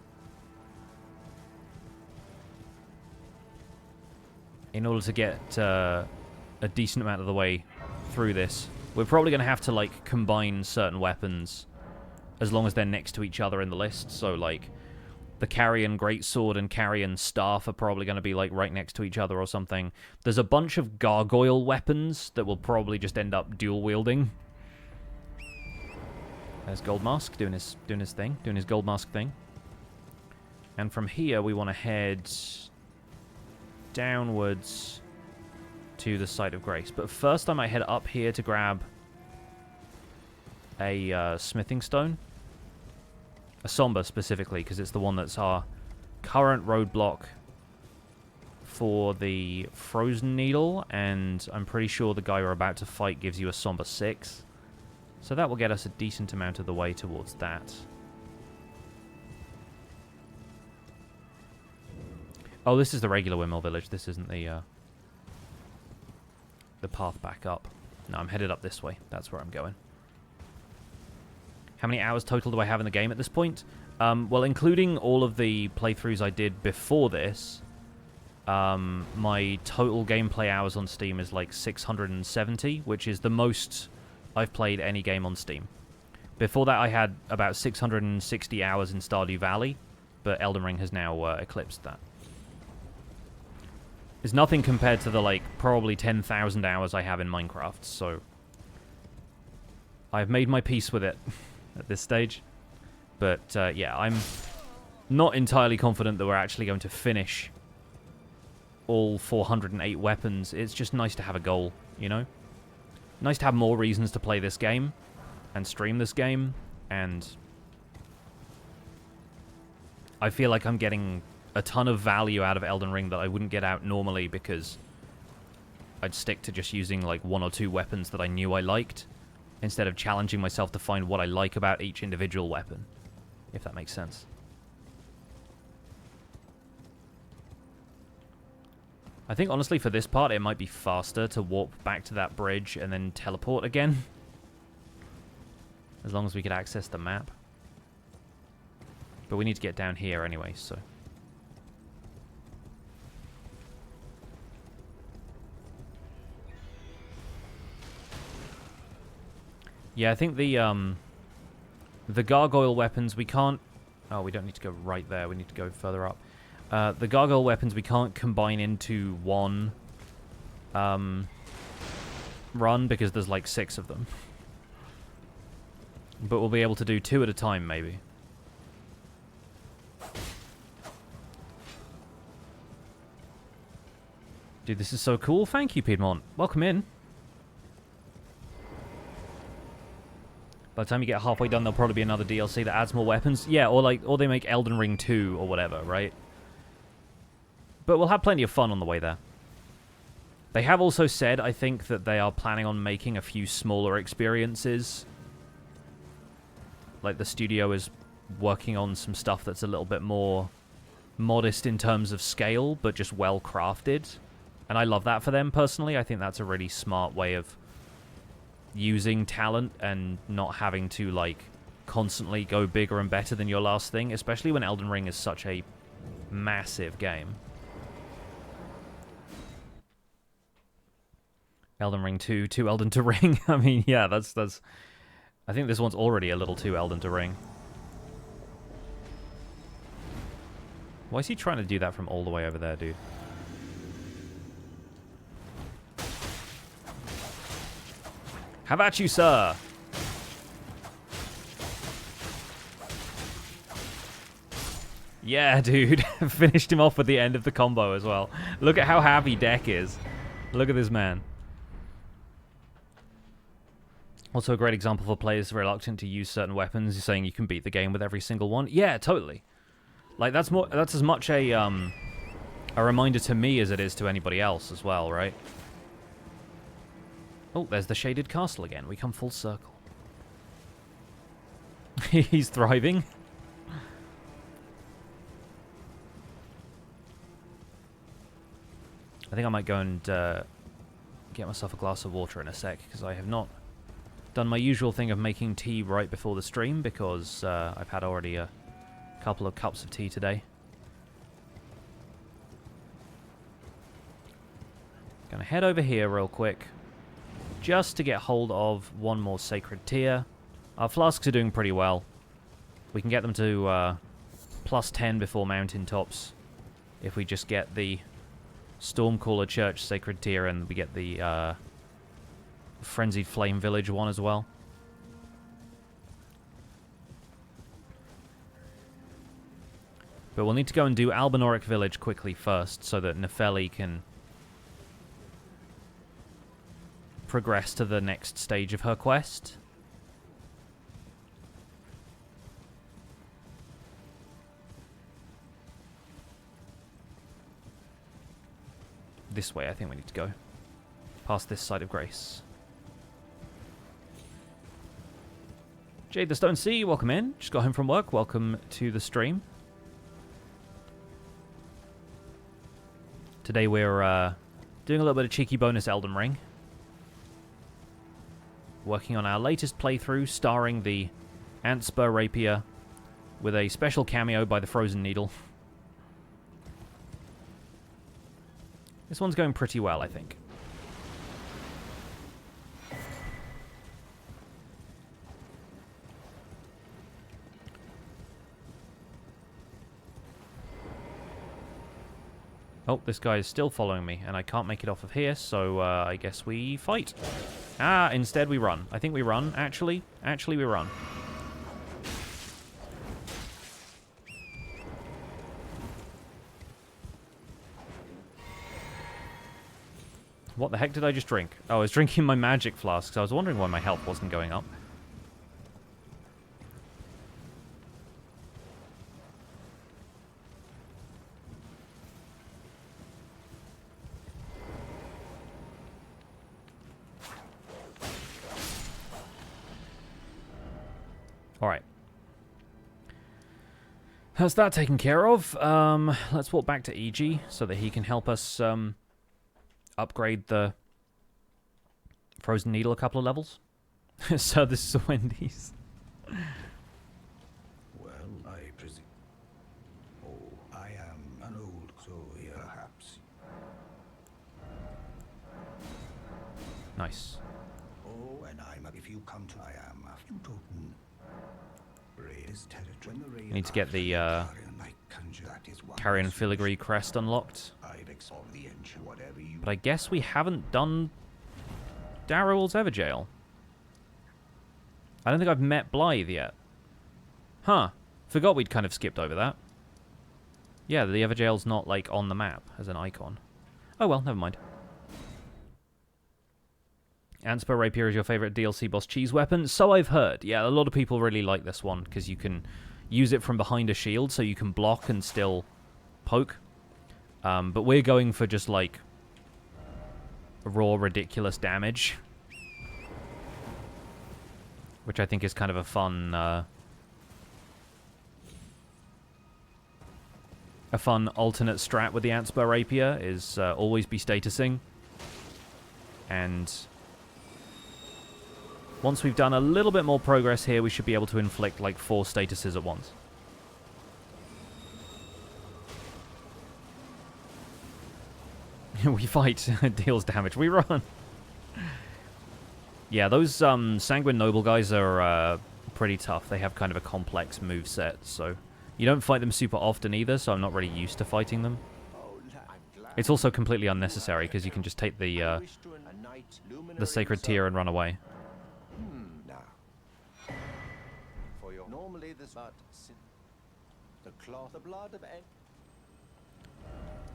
A: get a decent amount of the way through this, we're probably going to have to, like, combine certain weapons as long as they're next to each other in the list. So, like, the Carrion Greatsword and Carrion Staff are probably going to be, like, right next to each other or something. There's a bunch of gargoyle weapons that will probably just end up dual-wielding. There's Gold Mask doing his thing, doing his Gold Mask thing. And from here, we want to head downwards to the Site of Grace. But first, I might head up here to grab a smithing stone. A Somber, specifically, because it's the one that's our current roadblock for the Frozen Needle, and I'm pretty sure the guy we're about to fight gives you a Somber 6. So that will get us a decent amount of the way towards that. Oh, this is the regular Windmill Village. This isn't the path back up. No, I'm headed up this way. That's where I'm going. How many hours total do I have in the game at this point? Well, including all of the playthroughs I did before this, my total gameplay hours on Steam is like 670, which is the most I've played any game on Steam. Before that, I had about 660 hours in Stardew Valley, but Elden Ring has now eclipsed that. It's nothing compared to the, like, probably 10,000 hours I have in Minecraft, so I've made my peace with it at this stage. But, yeah, I'm not entirely confident that we're actually going to finish all 408 weapons. It's just nice to have a goal, you know? Nice to have more reasons to play this game and stream this game, and I feel like I'm getting a ton of value out of Elden Ring that I wouldn't get out normally because I'd stick to just using like 1 or 2 weapons that I knew I liked instead of challenging myself to find what I like about each individual weapon, if that makes sense. I think, honestly, for this part, it might be faster to warp back to that bridge and then teleport again. As long as we could access the map. But we need to get down here anyway, so... Yeah, I think the gargoyle weapons, we can't... Oh, we don't need to go right there. We need to go further up. The gargoyle weapons we can't combine into one run because there's like 6 of them. But we'll be able to do 2 at a time, maybe. Dude, this is so cool. Thank you, Piedmont. Welcome in. By the time you get halfway done, there'll probably be another DLC that adds more weapons. Yeah, or they make Elden Ring 2 or whatever, right? But we'll have plenty of fun on the way there. They have also said, I think, that they are planning on making a few smaller experiences. Like, the studio is working on some stuff that's a little bit more modest in terms of scale, but just well crafted. And I love that for them, personally. I think that's a really smart way of using talent and not having to, like, constantly go bigger and better than your last thing, especially when Elden Ring is such a massive game. Elden Ring 2, too Elden to Ring. I mean, yeah, that's... I think this one's already a little too Elden to Ring. Why is he trying to do that from all the way over there, dude? How about you, sir? Yeah, dude. Finished him off with the end of the combo as well. Look at how happy Deck is. Look at this man. Also a great example for players reluctant to use certain weapons. You're saying you can beat the game with every single one. Yeah, totally. Like, that's as much a reminder to me as it is to anybody else as well, right? Oh, there's the Shaded Castle again. We come full circle. He's thriving. I think I might go and get myself a glass of water in a sec, because I have not done my usual thing of making tea right before the stream, because I've had already a couple of cups of tea today. Gonna head over here real quick, just to get hold of one more sacred tier. Our flasks are doing pretty well. We can get them to plus 10 before mountaintops if we just get the Stormcaller Church sacred tier, and we get the Frenzied Flame Village one as well. But we'll need to go and do Albinauric Village quickly first, so that Nefeli can progress to the next stage of her quest. This way, I think we need to go. Past this side of grace. Jade the Stone Sea, welcome in. Just got home from work. Welcome to the stream. Today we're doing a little bit of cheeky bonus Elden Ring. Working on our latest playthrough, starring the Antspur Rapier with a special cameo by the Frozen Needle. This one's going pretty well, I think. Oh, this guy is still following me, and I can't make it off of here, so I guess we fight. Ah, instead we run. I think we run, actually. Actually, we run. What the heck did I just drink? Oh, I was drinking my magic flask, so I was wondering why my health wasn't going up. Alright. That's that taken care of. Let's walk back to EG so that he can help us upgrade the Frozen Needle a couple of levels. So this is Wendy's.
D: Well, I presume. Oh, I am an old soul here, perhaps.
A: Nice.
D: Oh, and if you come to, I am after you don't.
A: I need to get the Carrion Filigree crest unlocked. But I guess we haven't done Darrowl's Everjail. I don't think I've met Blythe yet. Huh. Forgot we'd kind of skipped over that. Yeah, the Everjail's not, like, on the map as an icon. Oh well, never mind. Antspur Rapier is your favorite DLC boss cheese weapon? So I've heard. Yeah, a lot of people really like this one, because you can use it from behind a shield, so you can block and still poke. But we're going for just, like, raw, ridiculous damage. Which I think is kind of a fun alternate strat with the Antspur Rapier, is always be statusing. And once we've done a little bit more progress here, we should be able to inflict like 4 statuses at once. We fight, deals damage, we run. Yeah, those Sanguine Noble guys are pretty tough. They have kind of a complex move set, so you don't fight them super often either, so I'm not really used to fighting them. It's also completely unnecessary, because you can just take the Sacred Tier and run away.
G: Normally this the cloth, the blood of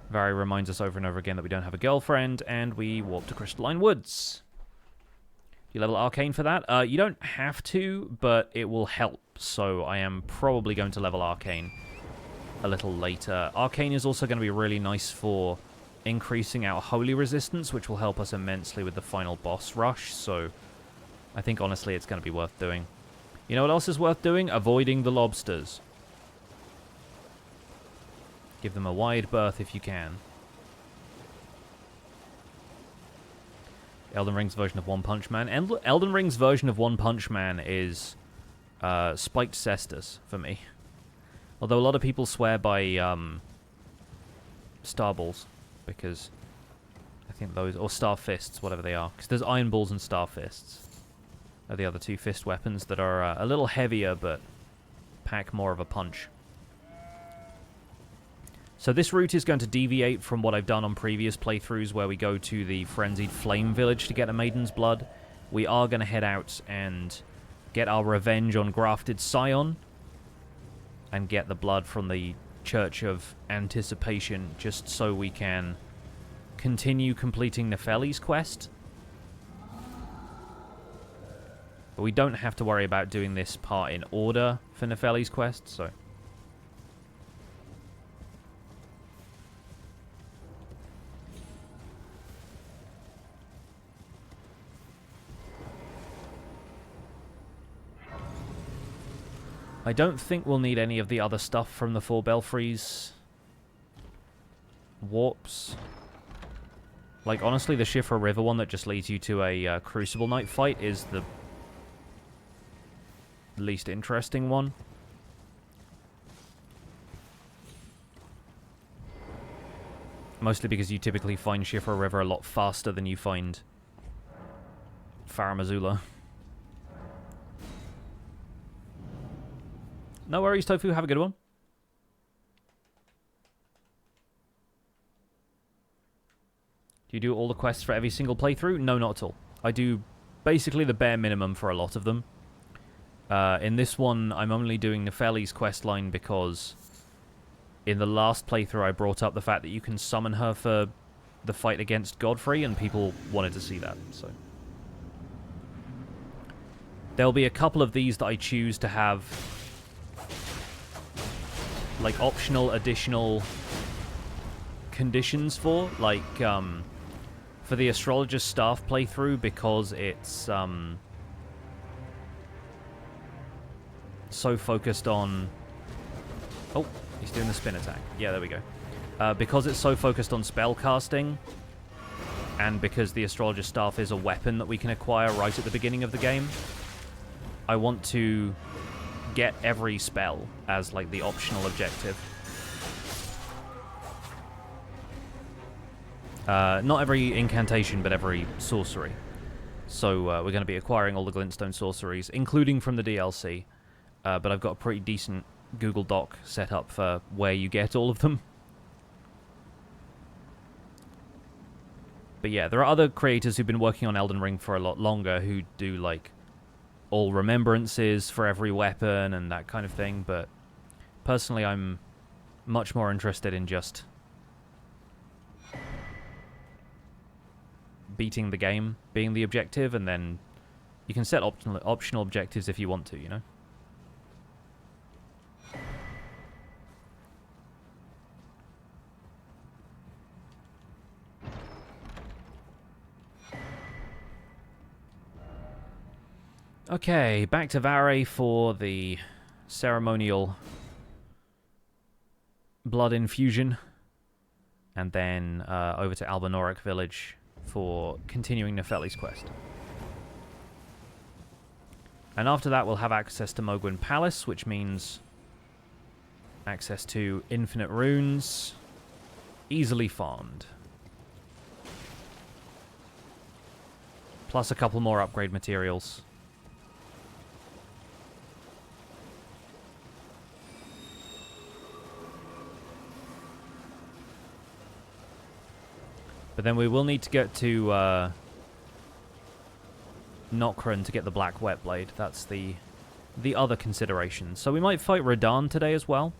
A: Varre reminds us over and over again that we don't have a girlfriend, and we walk to Crystalline Woods. You level Arcane for that? You don't have to, but it will help, so I am probably going to level Arcane a little later. Arcane is also going to be really nice for increasing our Holy Resistance, which will help us immensely with the final boss rush, so I think honestly it's going to be worth doing. You know what else is worth doing? Avoiding the lobsters. Give them a wide berth if you can. Elden Ring's version of One Punch Man. Elden Ring's version of One Punch Man is Spiked Cestus for me. Although a lot of people swear by Star Balls, because I think those, or Star Fists, whatever they are. Because there's Iron Balls and Star Fists are the other two fist weapons that are a little heavier, but pack more of a punch. So this route is going to deviate from what I've done on previous playthroughs, where we go to the Frenzied Flame Village to get a Maiden's Blood. We are going to head out and get our revenge on Grafted Scion, and get the blood from the Church of Anticipation, just so we can continue completing Nefeli's quest. But we don't have to worry about doing this part in order for Nefeli's quest, so... I don't think we'll need any of the other stuff from the Four Belfries. Warps. Like, honestly, the Shifra River one that just leads you to a Crucible Knight fight is the least interesting one. Mostly because you typically find Shifra River a lot faster than you find Farum Azula. No worries, Tofu. Have a good one. Do you do all the quests for every single playthrough? No, not at all. I do basically the bare minimum for a lot of them. In this one, I'm only doing Nefeli's questline because in the last playthrough I brought up the fact that you can summon her for the fight against Godfrey, and people wanted to see that, so... There'll be a couple of these that I choose to have... like, optional, additional conditions for, like, for the Astrologer's Staff playthrough, because it's, so focused on... Oh, he's doing the spin attack. Yeah, there we go. Because it's so focused on spell casting, and because the Astrologer's Staff is a weapon that we can acquire right at the beginning of the game, I want to get every spell as, like, the optional objective. Not every incantation, but every sorcery. So we're going to be acquiring all the Glintstone sorceries, including from the DLC. But I've got a pretty decent Google Doc set up for where you get all of them. But yeah, there are other creators who've been working on Elden Ring for a lot longer who do, like, all remembrances for every weapon and that kind of thing, but personally I'm much more interested in just beating the game being the objective, and then you can set optional objectives if you want to, you know? Okay, back to Varre for the ceremonial blood infusion, and then over to Albinauric Village for continuing Nefeli's quest. And after that we'll have access to Mohgwyn Palace, which means access to infinite runes, easily farmed. Plus a couple more upgrade materials. But then we will need to get to Nokron to get the Black Wet Blade. That's the other consideration. So we might fight Radahn today as well.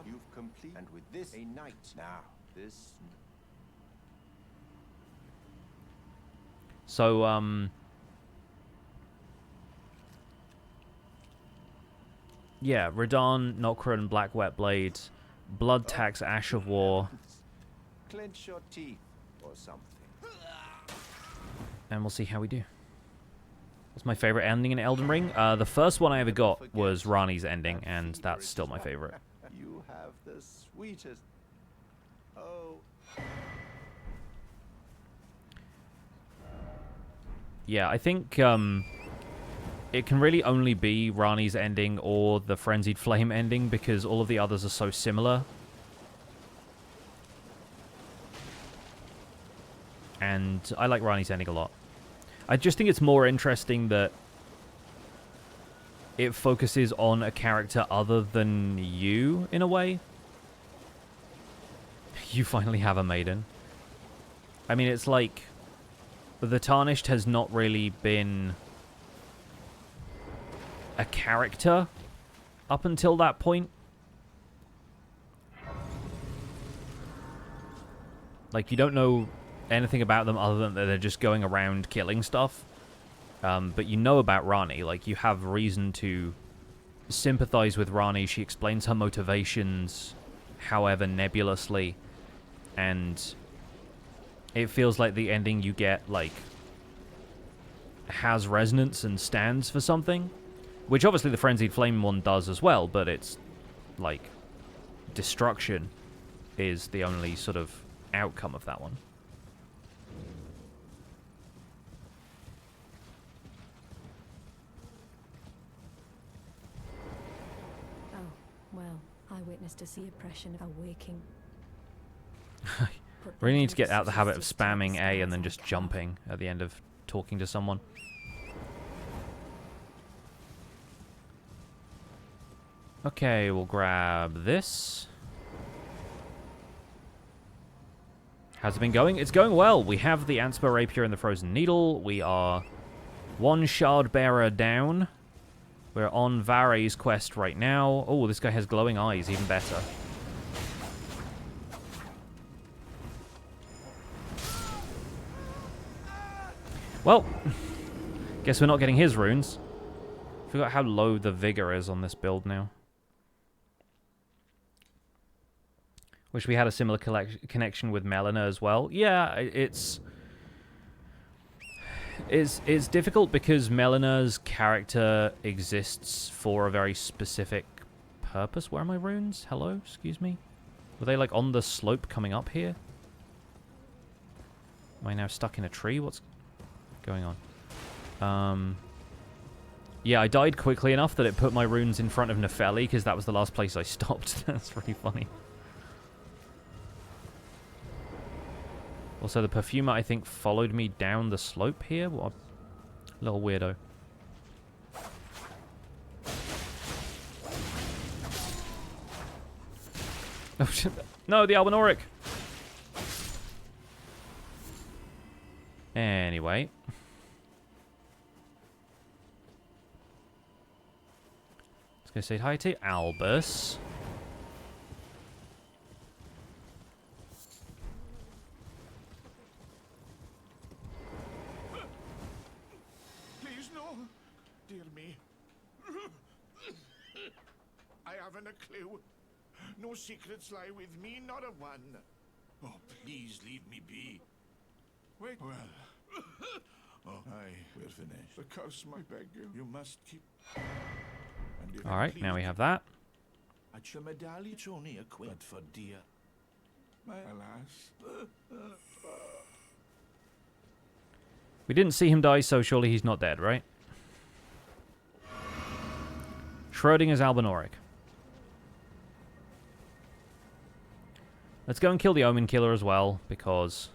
G: You've completed, and with this a night now. This.
A: So yeah, Radahn, Nokron, Black Wet Blade, Blood Tax, Ash of War.
G: Clench your teeth or something.
A: And we'll see how we do. What's my favorite ending in Elden Ring? The first one I ever got was Ranni's ending, and that's still my favorite.
G: You have the sweetest. Oh.
A: Yeah, I think it can really only be Rani's ending or the Frenzied Flame ending because all of the others are so similar. And I like Rani's ending a lot. I just think it's more interesting that it focuses on a character other than you, in a way. You finally have a maiden. I mean, it's like the Tarnished has not really been a character up until that point. Like, you don't know anything about them other than that they're just going around killing stuff. But you know about Rani. Like, you have reason to sympathize with Rani. She explains her motivations, however nebulously. And it feels like the ending you get, like, has resonance and stands for something. Which obviously the Frenzied Flame one does as well, but it's, like, destruction is the only sort of outcome of that one.
C: Oh, well, I witnessed a sea oppression of awaking.
A: Really need to get out of the habit of spamming A and then just jumping at the end of talking to someone. Okay, we'll grab this. How's it been going? It's going well. We have the Antspur Rapier and the Frozen Needle. We are one shard bearer down. We're on Varre's quest right now. Oh, this guy has glowing eyes, even better. Well, guess we're not getting his runes. Forgot how low the vigor is on this build now. Wish we had a similar connection with Melina as well. Yeah, it's difficult because Melina's character exists for a very specific purpose. Where are my runes? Hello? Excuse me? Were they, like, on the slope coming up here? Am I now stuck in a tree? What's going on? Yeah, I died quickly enough that it put my runes in front of Nepheli, because that was the last place I stopped. That's really funny. Also, the Perfumer, I think, followed me down the slope here. What a little weirdo. Oh, shit. No, the Albinauric! Anyway. Let's go say hi to Albus.
H: Please, no. Dear me. I haven't a clue. No secrets lie with me, not a one. Oh, please leave me be. Wait. Well. Oh, we're finished. The curse, I beg you. You must keep.
A: All right, now we have that.
H: At your medallion, it's only a quid for dear. My alas.
A: We didn't see him die, so surely he's not dead, right? Schrodinger's Albinauric. Let's go and kill the Omenkiller as well, because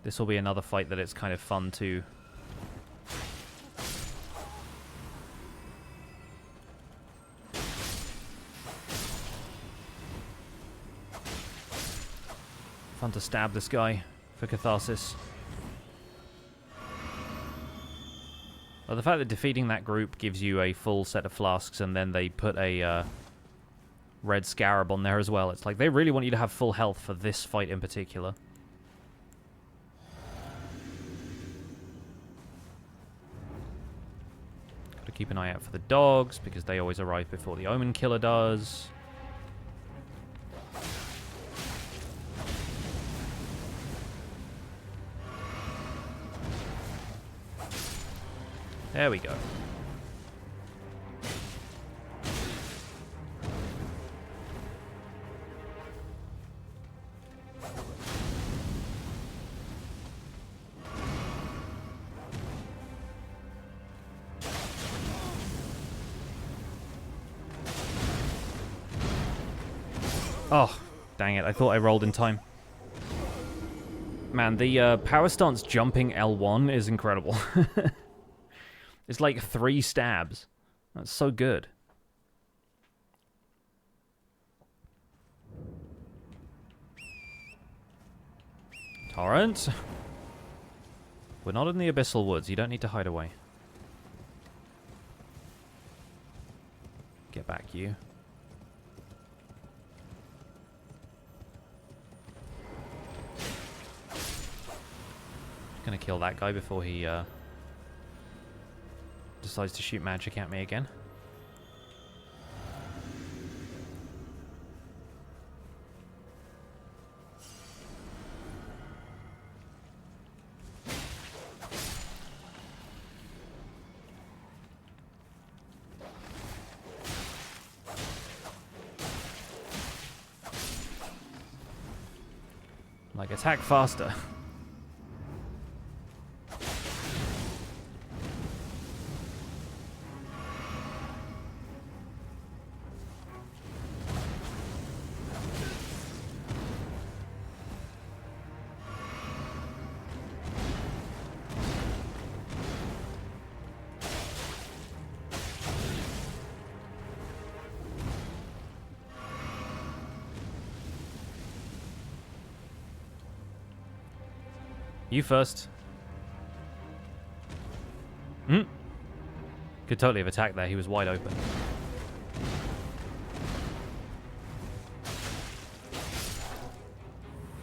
A: this will be another fight that it's kind of fun to... fun to stab this guy for catharsis. Well, the fact that defeating that group gives you a full set of flasks and then they put a red scarab on there as well. It's like they really want you to have full health for this fight in particular. Gotta keep an eye out for the dogs because they always arrive before the Omenkiller does. There we go. Oh, dang it. I thought I rolled in time. Man, the power stance jumping L1 is incredible. It's like 3 stabs. That's so good. Torrent. We're not in the Abyssal Woods. You don't need to hide away. Get back, you. Gonna kill that guy before he decides to shoot magic at me again. Like, attack faster. You first. Could totally have attacked there. He was wide open.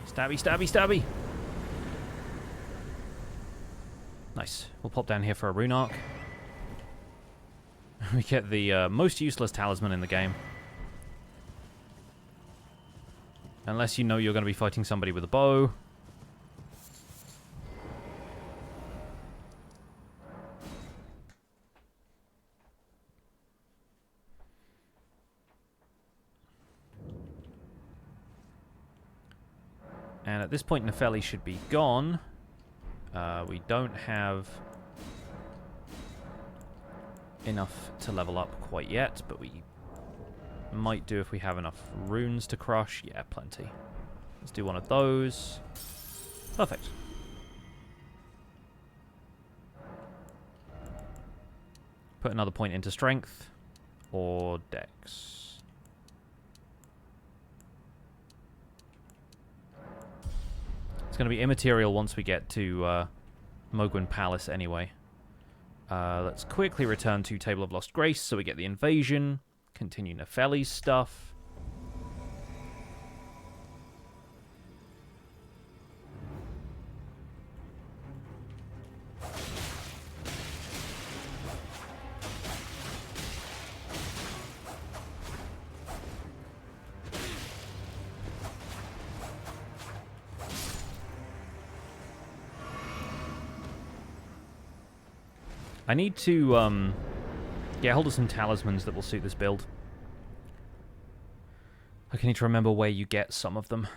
A: Stabby, stabby, stabby. Nice. We'll pop down here for a rune arc. We get the most useless talisman in the game. Unless you know you're going to be fighting somebody with a bow. And at this point, Nepheli should be gone. We don't have enough to level up quite yet, but we might do if we have enough runes to crush. Yeah, plenty. Let's do one of those. Perfect. Put another point into strength or dex. It's going to be immaterial once we get to Mohgwyn Palace anyway. Let's quickly return to Table of Lost Grace so we get the invasion. Continue Nepheli's stuff. I need to get hold of some talismans that will suit this build. I need to remember where you get some of them.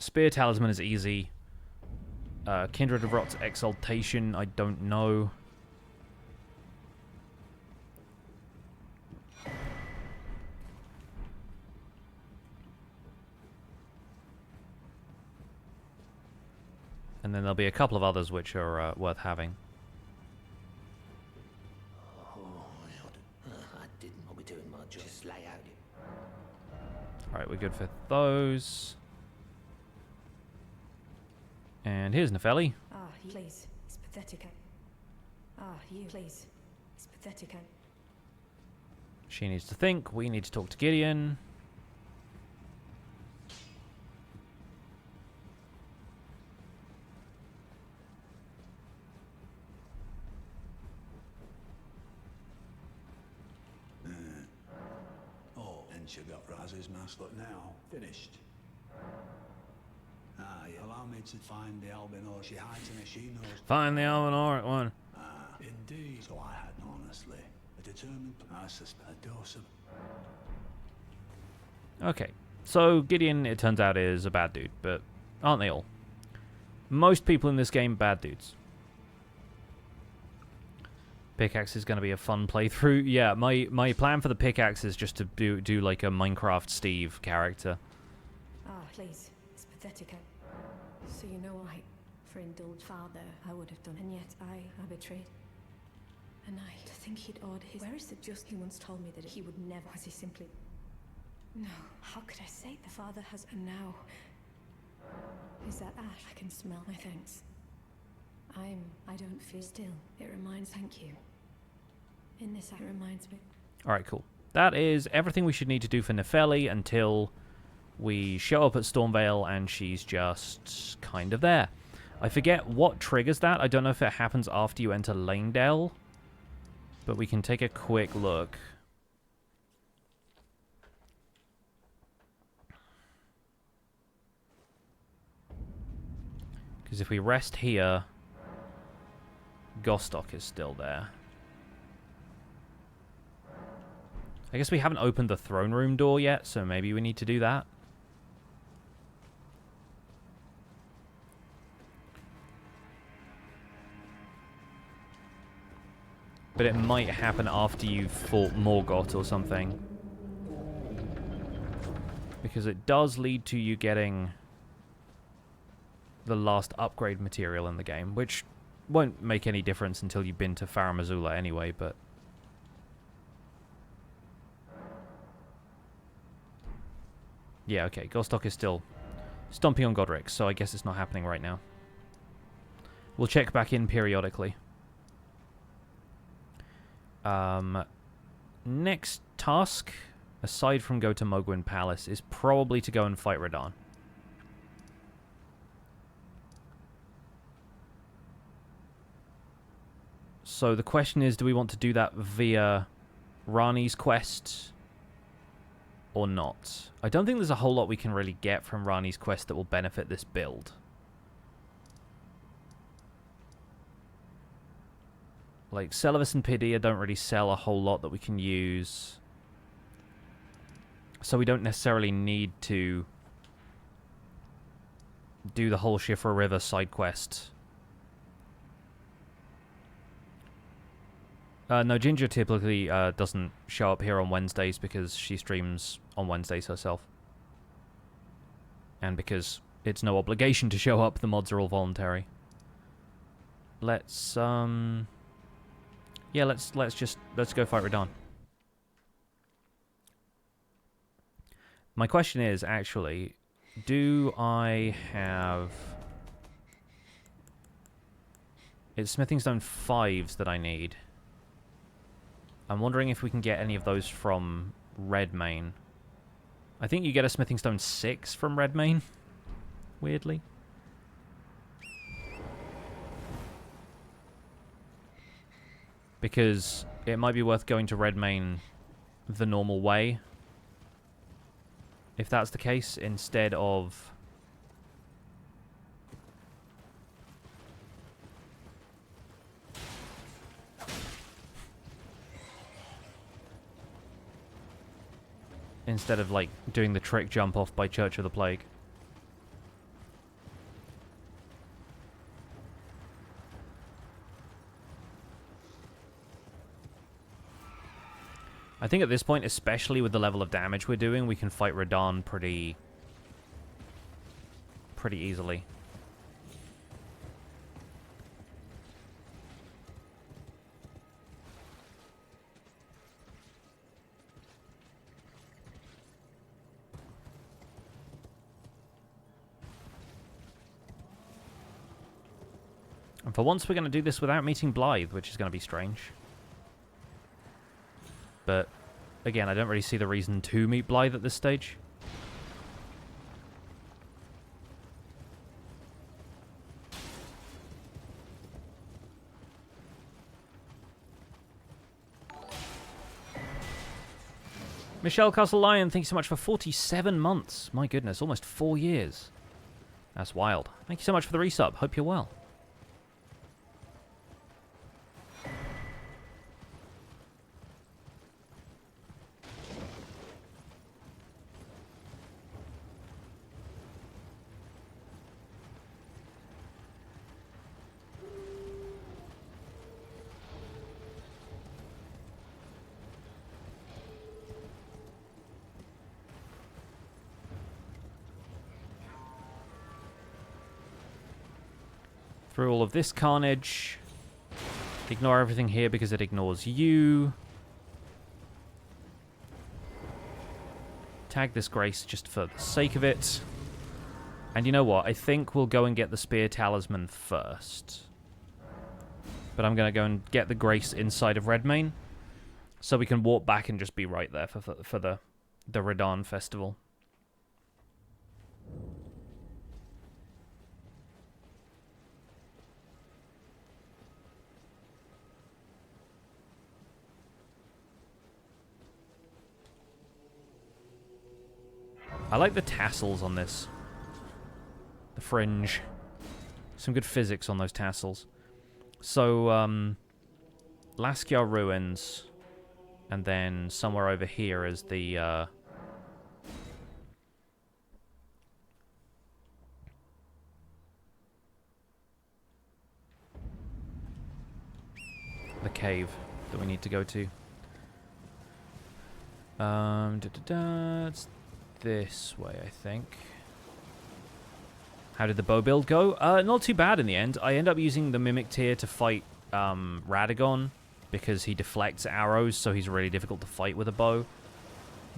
A: Spear Talisman is easy. Kindred of Rot's Exaltation, I don't know. And then there'll be a couple of others which are worth having. Alright, we're good for those. And here's Nepheli.
C: Ah, please. It's pathetic. Ah, you, please. It's pathetic.
A: She needs to think. We need to talk to Gideon.
D: You got Raz's mask, but now finished. Allow me to find the Albinauric. She hides in it. She knows.
A: Find the Albinauric one.
D: Indeed. So I had honestly a determined. I suspect a dose of.
A: Okay, so Gideon, it turns out, is a bad dude, but aren't they all? Most people in this game, bad dudes. Pickaxe is going to be a fun playthrough. Yeah, my plan for the pickaxe is just to do like a Minecraft Steve character.
C: Please, it's pathetic. So you know I, for indulged father, I would have done, and yet I betrayed. And to think he'd odd his... Where is the just? He once told me that he would never... Was he simply... No, how could I say the father has... And now... Is that ash? I can smell my thanks. I don't feel still. It reminds... Thank you. In this act, it reminds me...
A: Alright, cool. That is everything we should need to do for Nefeli until we show up at Stormvale and she's just kind of there. I forget what triggers that. I don't know if it happens after you enter Lanedale. But we can take a quick look. Because if we rest here, Gostock is still there. I guess we haven't opened the throne room door yet, so maybe we need to do that. But it might happen after you've fought Morgoth or something. Because it does lead to you getting the last upgrade material in the game, which won't make any difference until you've been to Farum Azula anyway, but... Yeah, okay, Gostock is still stomping on Godric, so I guess it's not happening right now. We'll check back in periodically. Next task, aside from go to Mohgwyn Palace, is probably to go and fight Radahn. So the question is, do we want to do that via Ranni's quest or not? I don't think there's a whole lot we can really get from Ranni's quest that will benefit this build. Like, Celavis and Pidea don't really sell a whole lot that we can use. So we don't necessarily need to do the whole Shifra River side quest. No, Ginger typically doesn't show up here on Wednesdays because she streams on Wednesdays herself. And because it's no obligation to show up, the mods are all voluntary. Let's, yeah, let's go fight Radahn. My question is, actually, do I have... It's Smithing Stone 5s that I need. I'm wondering if we can get any of those from Redmane. I think you get a Smithing Stone 6 from Redmane, weirdly. Because it might be worth going to Redmane the normal way, if that's the case, instead of... Instead of, like, doing the trick jump off by Church of the Plague. I think at this point, especially with the level of damage we're doing, we can fight Radahn pretty easily. And for once, we're going to do this without meeting Blythe, which is going to be strange. But, again, I don't really see the reason to meet Blythe at this stage. Michelle Castle Lion, thank you so much for 47 months. My goodness, almost 4 years. That's wild. Thank you so much for the resub. Hope you're well. Through all of this carnage. Ignore everything here because it ignores you. Tag this Grace just for the sake of it. And you know what? I think we'll go and get the Spear Talisman first. But I'm going to go and get the Grace inside of Redmane. So we can walk back and just be right there for the Radahn Festival. I like the tassels on this. The fringe. Some good physics on those tassels. So, Laskyar Ruins. And then somewhere over here is the, the cave that we need to go to. It's this way, I think. How did the bow build go? Not too bad in the end. I end up using the Mimic Tier to fight Radagon because he deflects arrows, so he's really difficult to fight with a bow.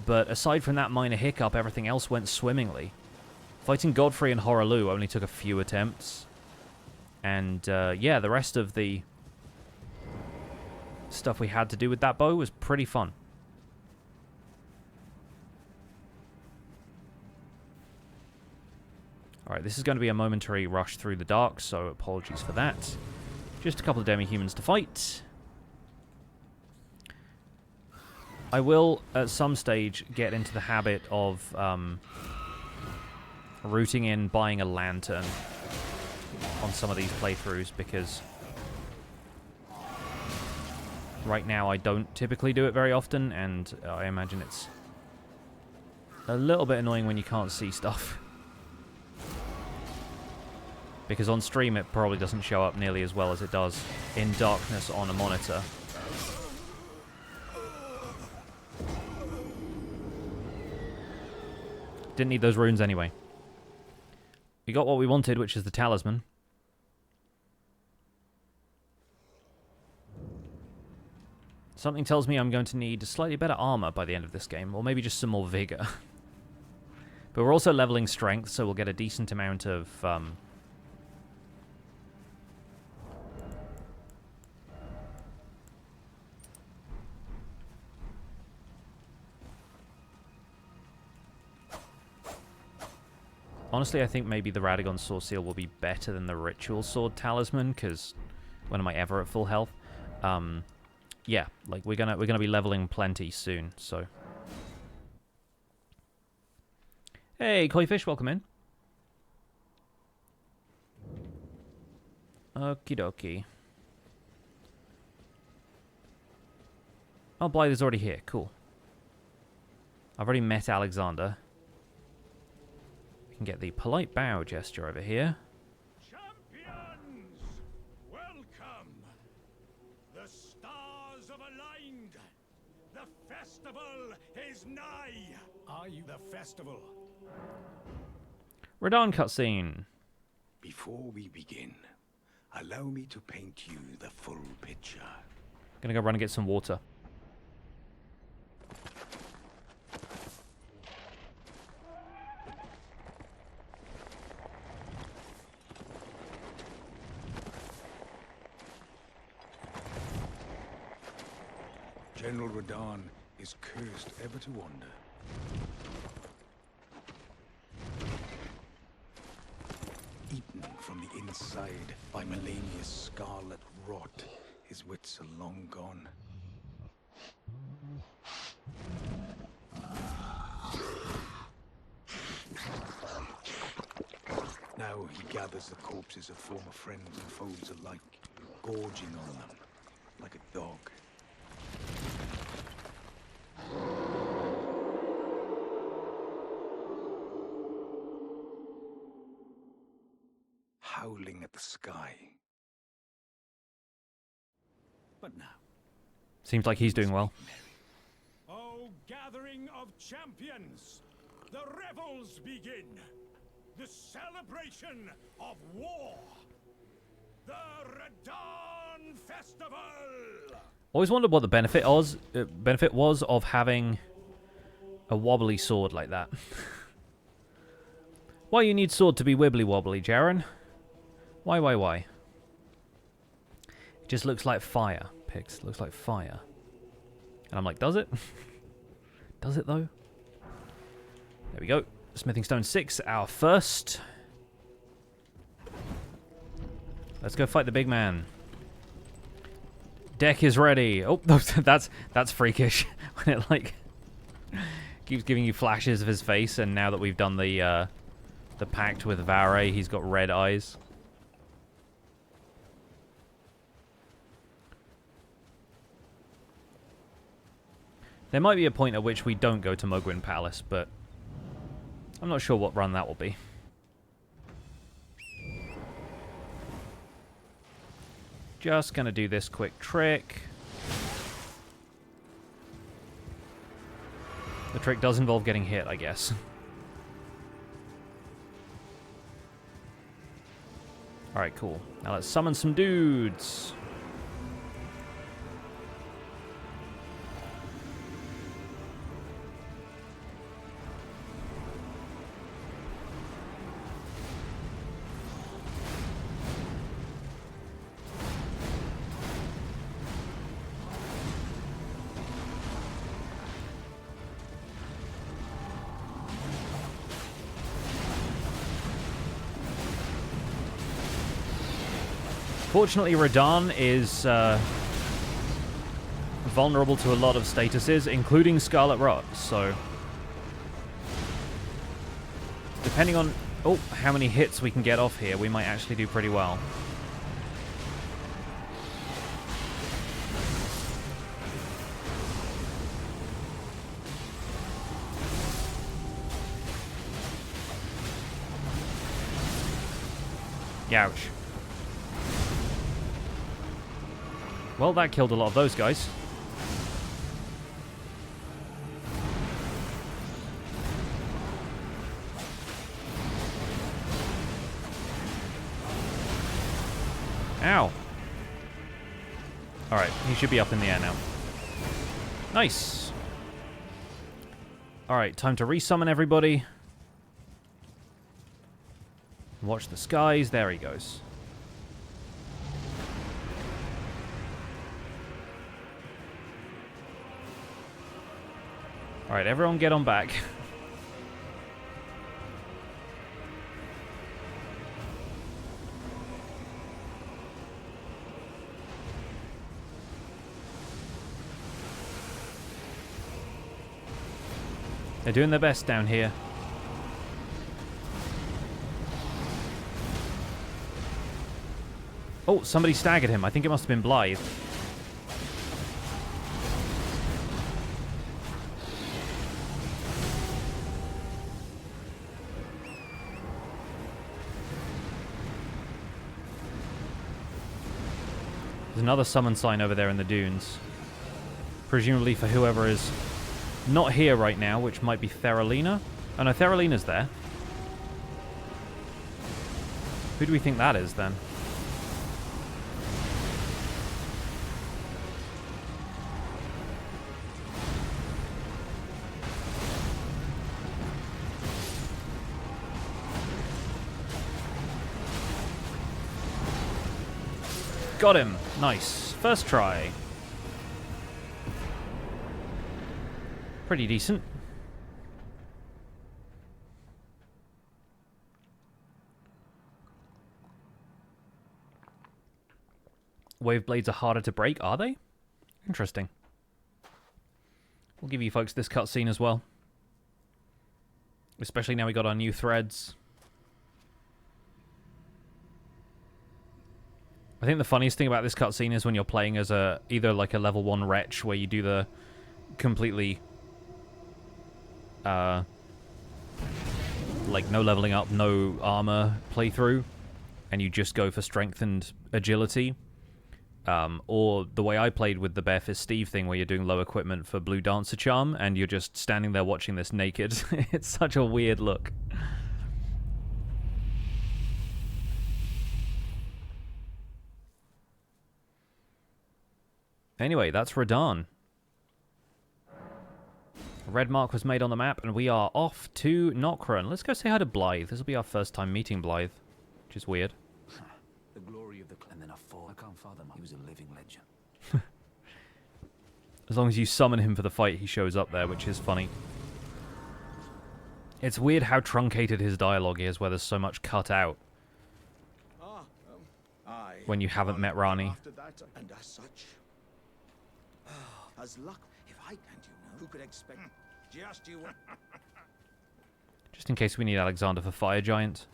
A: But aside from that minor hiccup, everything else went swimmingly. Fighting Godfrey and Horaloo only took a few attempts. And yeah, the rest of the stuff we had to do with that bow was pretty fun. Alright, this is going to be a momentary rush through the dark, so apologies for that. Just a couple of Demi-Humans to fight. I will, at some stage, get into the habit of rooting in buying a lantern on some of these playthroughs, because right now I don't typically do it very often, and I imagine it's a little bit annoying when you can't see stuff. Because on stream it probably doesn't show up nearly as well as it does in darkness on a monitor. Didn't need those runes anyway. We got what we wanted, which is the talisman. Something tells me I'm going to need slightly better armor by the end of this game, or maybe just some more vigor. But we're also leveling strength, so we'll get a decent amount of honestly, I think maybe the Radagon Sword Seal will be better than the Ritual Sword Talisman, because when am I ever at full health? Yeah, like we're gonna be leveling plenty soon. So, hey, Koi-Fish, welcome in. Okie dokie. Oh, Blythe is already here. Cool. I've already met Alexander. Can get the polite bow gesture over here.
H: Champions, welcome. The stars have aligned. The festival is nigh. Are you the festival?
A: Radahn cutscene.
H: Before we begin, allow me to paint you the full picture.
A: Gonna go run and get some water.
H: General Radahn is cursed ever to wander. Eaten from the inside by Melania's scarlet rot, his wits are long gone. Now he gathers the corpses of former friends and foes alike, gorging on them like a dog. Howling at the sky. But now,
A: Seems like he's doing well.
H: oh, gathering of champions, the revels begin. The celebration of war. The Radahn Festival!
A: Always wondered what the benefit was of having a wobbly sword like that. Why you need sword to be wibbly wobbly, Jaren? Why? It just looks like fire, Pix. Looks like fire. And I'm like, does it? Does it though? There we go. Smithing Stone 6, our first. Let's go fight the big man. Deck is ready. Oh, that's freakish. When it like keeps giving you flashes of his face, and now that we've done the pact with Varre, he's got red eyes. There might be a point at which we don't go to Mohgwyn Palace, but I'm not sure what run that will be. Just gonna do this quick trick. The trick does involve getting hit, I guess. Alright, cool. Now let's summon some dudes. Fortunately, Radahn is vulnerable to a lot of statuses, including Scarlet Rot, so depending on how many hits we can get off here, we might actually do pretty well. Ouch. Well, that killed a lot of those guys. Ow. Alright, he should be up in the air now. Nice. Alright, time to resummon everybody. Watch the skies. There he goes. Alright, everyone get on back. They're doing their best down here. Oh, somebody staggered him. I think it must have been Blythe. There's another summon sign over there in the dunes. Presumably for whoever is not here right now, which might be Theralina. Oh no, Theralina's there. Who do we think that is then? Got him. Nice. First try. Pretty decent. Wave blades are harder to break, are they? Interesting. We'll give you folks this cutscene as well. Especially now we got our new threads. I think the funniest thing about this cutscene is when you're playing as either like a level 1 wretch where you do the completely like no leveling up, no armor playthrough, and you just go for strength and agility. Or the way I played with the Barefist Steve thing where you're doing low equipment for Blue Dancer Charm and you're just standing there watching this naked. It's such a weird look. Anyway, that's Radahn. A red mark was made on the map, and we are off to Nokron. Let's go say hi to Blythe. This will be our first time meeting Blythe, which is weird.
I: The glory of the clan, and then a fall. I can't fathom. He was a living legend.
A: As long as you summon him for the fight, he shows up there, which is funny. It's weird how truncated his dialogue is, where there's so much cut out when you haven't met Rani.
H: And as such, as luck, if I can't, who could expect? Just you.
A: Just in case we need Alexander for Fire Giant.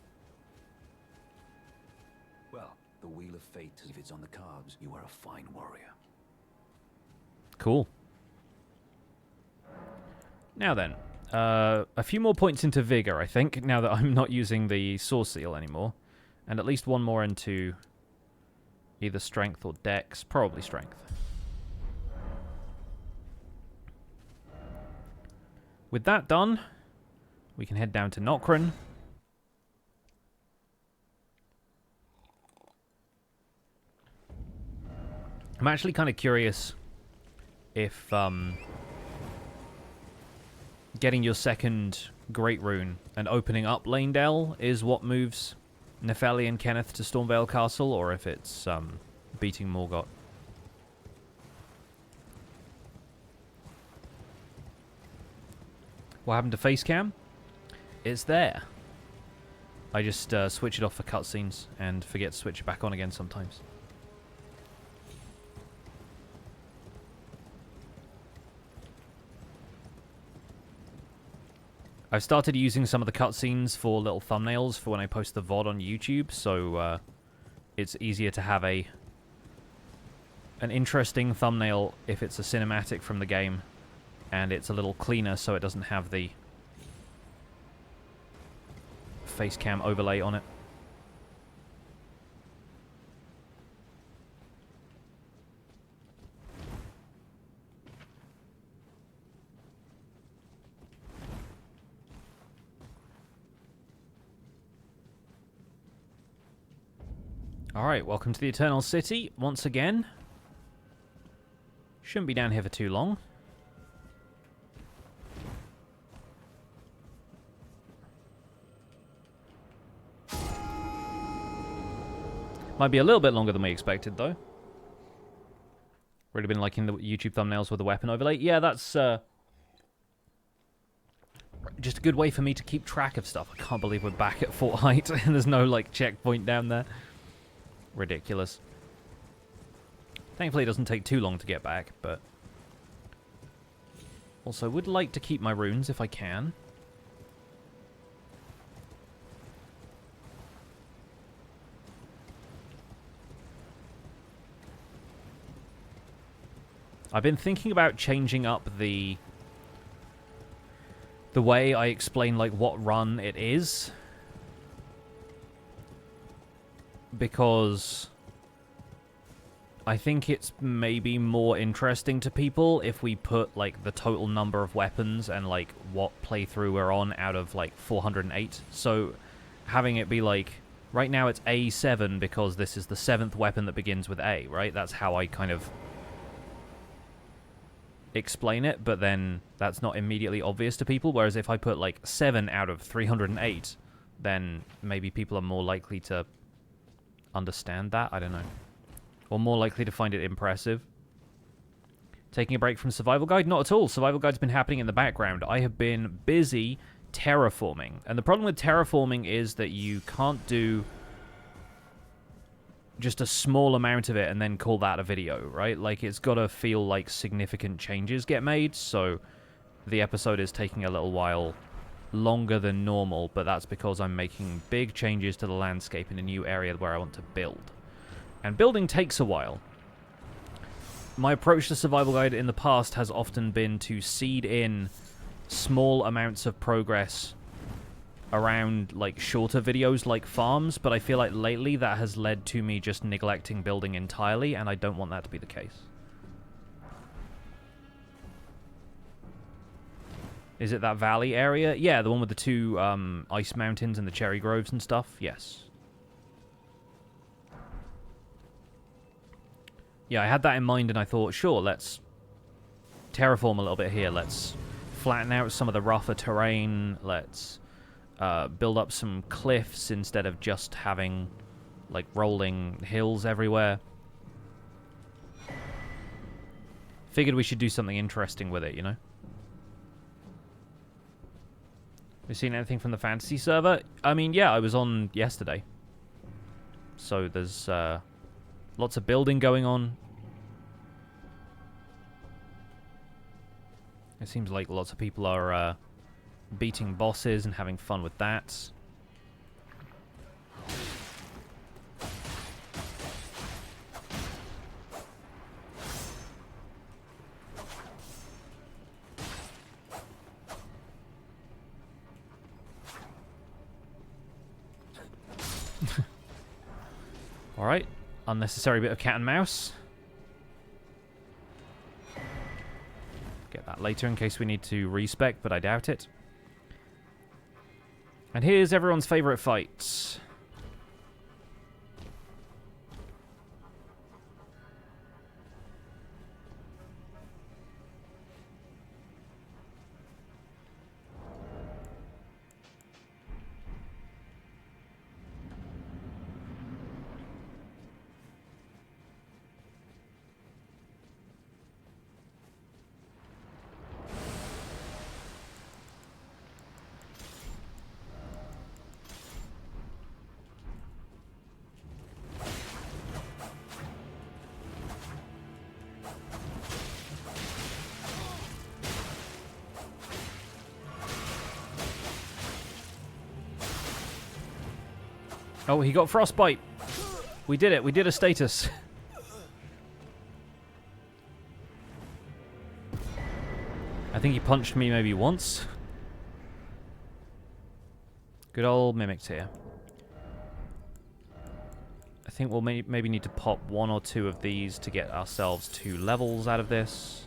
I: Well, the Wheel of Fate, if it's on the cards, you are a fine warrior.
A: Cool. Now then, a few more points into Vigor, I think, now that I'm not using the Source Seal anymore. And at least one more into either Strength or Dex. Probably Strength. With that done, we can head down to Nokron. I'm actually kind of curious if getting your second Great Rune and opening up Lanedale is what moves Nepheli and Kenneth to Stormvale Castle, or if it's beating Morgott. What happened to Facecam? It's there. I just switch it off for cutscenes and forget to switch it back on again sometimes. I've started using some of the cutscenes for little thumbnails for when I post the VOD on YouTube, so it's easier to have an interesting thumbnail if it's a cinematic from the game, and it's a little cleaner so it doesn't have the face cam overlay on it. Alright, welcome to the Eternal City once again. Shouldn't be down here for too long. Might be a little bit longer than we expected, though. Really been liking the YouTube thumbnails with the weapon overlay. Yeah, that's just a good way for me to keep track of stuff. I can't believe we're back at Fort Height and there's no, like, checkpoint down there. Ridiculous. Thankfully, it doesn't take too long to get back, but also would like to keep my runes if I can. I've been thinking about changing up the way I explain, like, what run it is, because I think it's maybe more interesting to people if we put, like, the total number of weapons and, like, what playthrough we're on out of, like, 408. So having it be, like, right now it's A7 because this is the 7th weapon that begins with A, right? That's how I kind of explain it, but then that's not immediately obvious to people, whereas if I put, like, 7 out of 308, then maybe people are more likely to understand that. I don't know. Or more likely to find it impressive. Taking a break from Survival Guide? Not at all. Survival Guide's been happening in the background. I have been busy terraforming. And the problem with terraforming is that you can't do just a small amount of it and then call that a video, right? Like, it's got to feel like significant changes get made, so the episode is taking a little while longer than normal, but that's because I'm making big changes to the landscape in a new area where I want to build. And building takes a while. My approach to Survival Guide in the past has often been to seed in small amounts of progress around, like, shorter videos like farms, but I feel like lately that has led to me just neglecting building entirely, and I don't want that to be the case. Is it that valley area? Yeah, the one with the two ice mountains and the cherry groves and stuff? Yes. Yeah, I had that in mind, and I thought, sure, let's terraform a little bit here. Let's flatten out some of the rougher terrain. Let's build up some cliffs instead of just having, like, rolling hills everywhere. Figured we should do something interesting with it, you know? We seen anything from the fantasy server? I mean, yeah, I was on yesterday. So there's lots of building going on. It seems like lots of people are beating bosses and having fun with that. Alright, unnecessary bit of cat and mouse. Get that later in case we need to respec, but I doubt it. And here's everyone's favourite fight. Oh, he got frostbite. We did it. We did a status. I think he punched me maybe once. Good old Mimic Tear. I think we'll maybe need to pop 1 or 2 of these to get ourselves 2 levels out of this.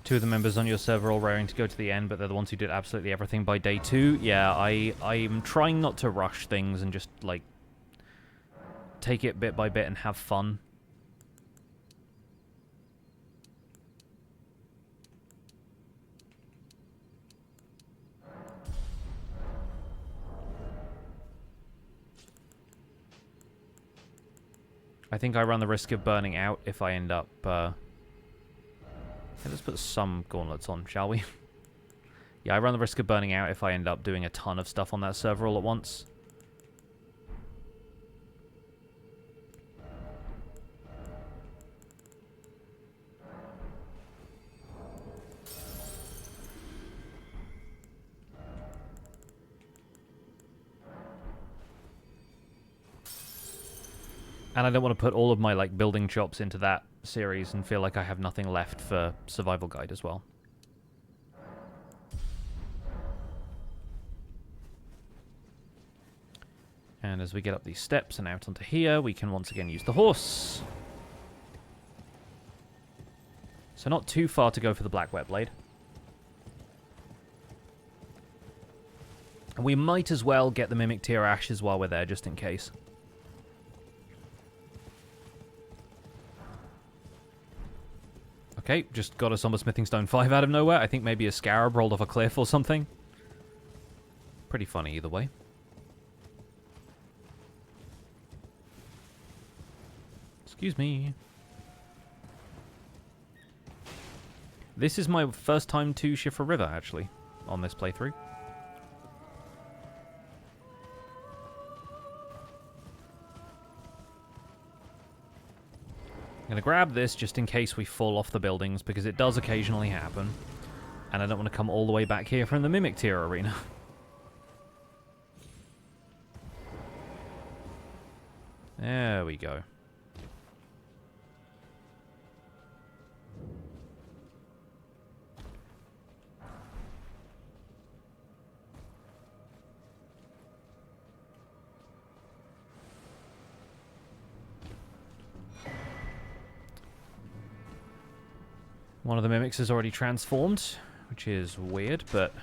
A: Two of the members on your server all raring to go to the end, but they're the ones who did absolutely everything by day 2. Yeah, I'm trying not to rush things and just, like, take it bit by bit and have fun. I think I run the risk of burning out if I end up... let's put some gauntlets on, shall we? Yeah, I run the risk of burning out if I end up doing a ton of stuff on that server all at once. And I don't want to put all of my, like, building chops into that series and feel like I have nothing left for Survival Guide as well. And as we get up these steps and out onto here, we can once again use the horse. So not too far to go for the Black Wet Blade. And we might as well get the Mimic Tear Ashes while we're there, just in case. Okay, just got a Somber Smithing Stone 5 out of nowhere. I think maybe a Scarab rolled off a cliff or something. Pretty funny either way. Excuse me. This is my first time to Shifra River, actually, on this playthrough. I'm going to grab this just in case we fall off the buildings, because it does occasionally happen. And I don't want to come all the way back here from the Mimic Tear arena. There we go. One of the mimics is already transformed. which is weird, but...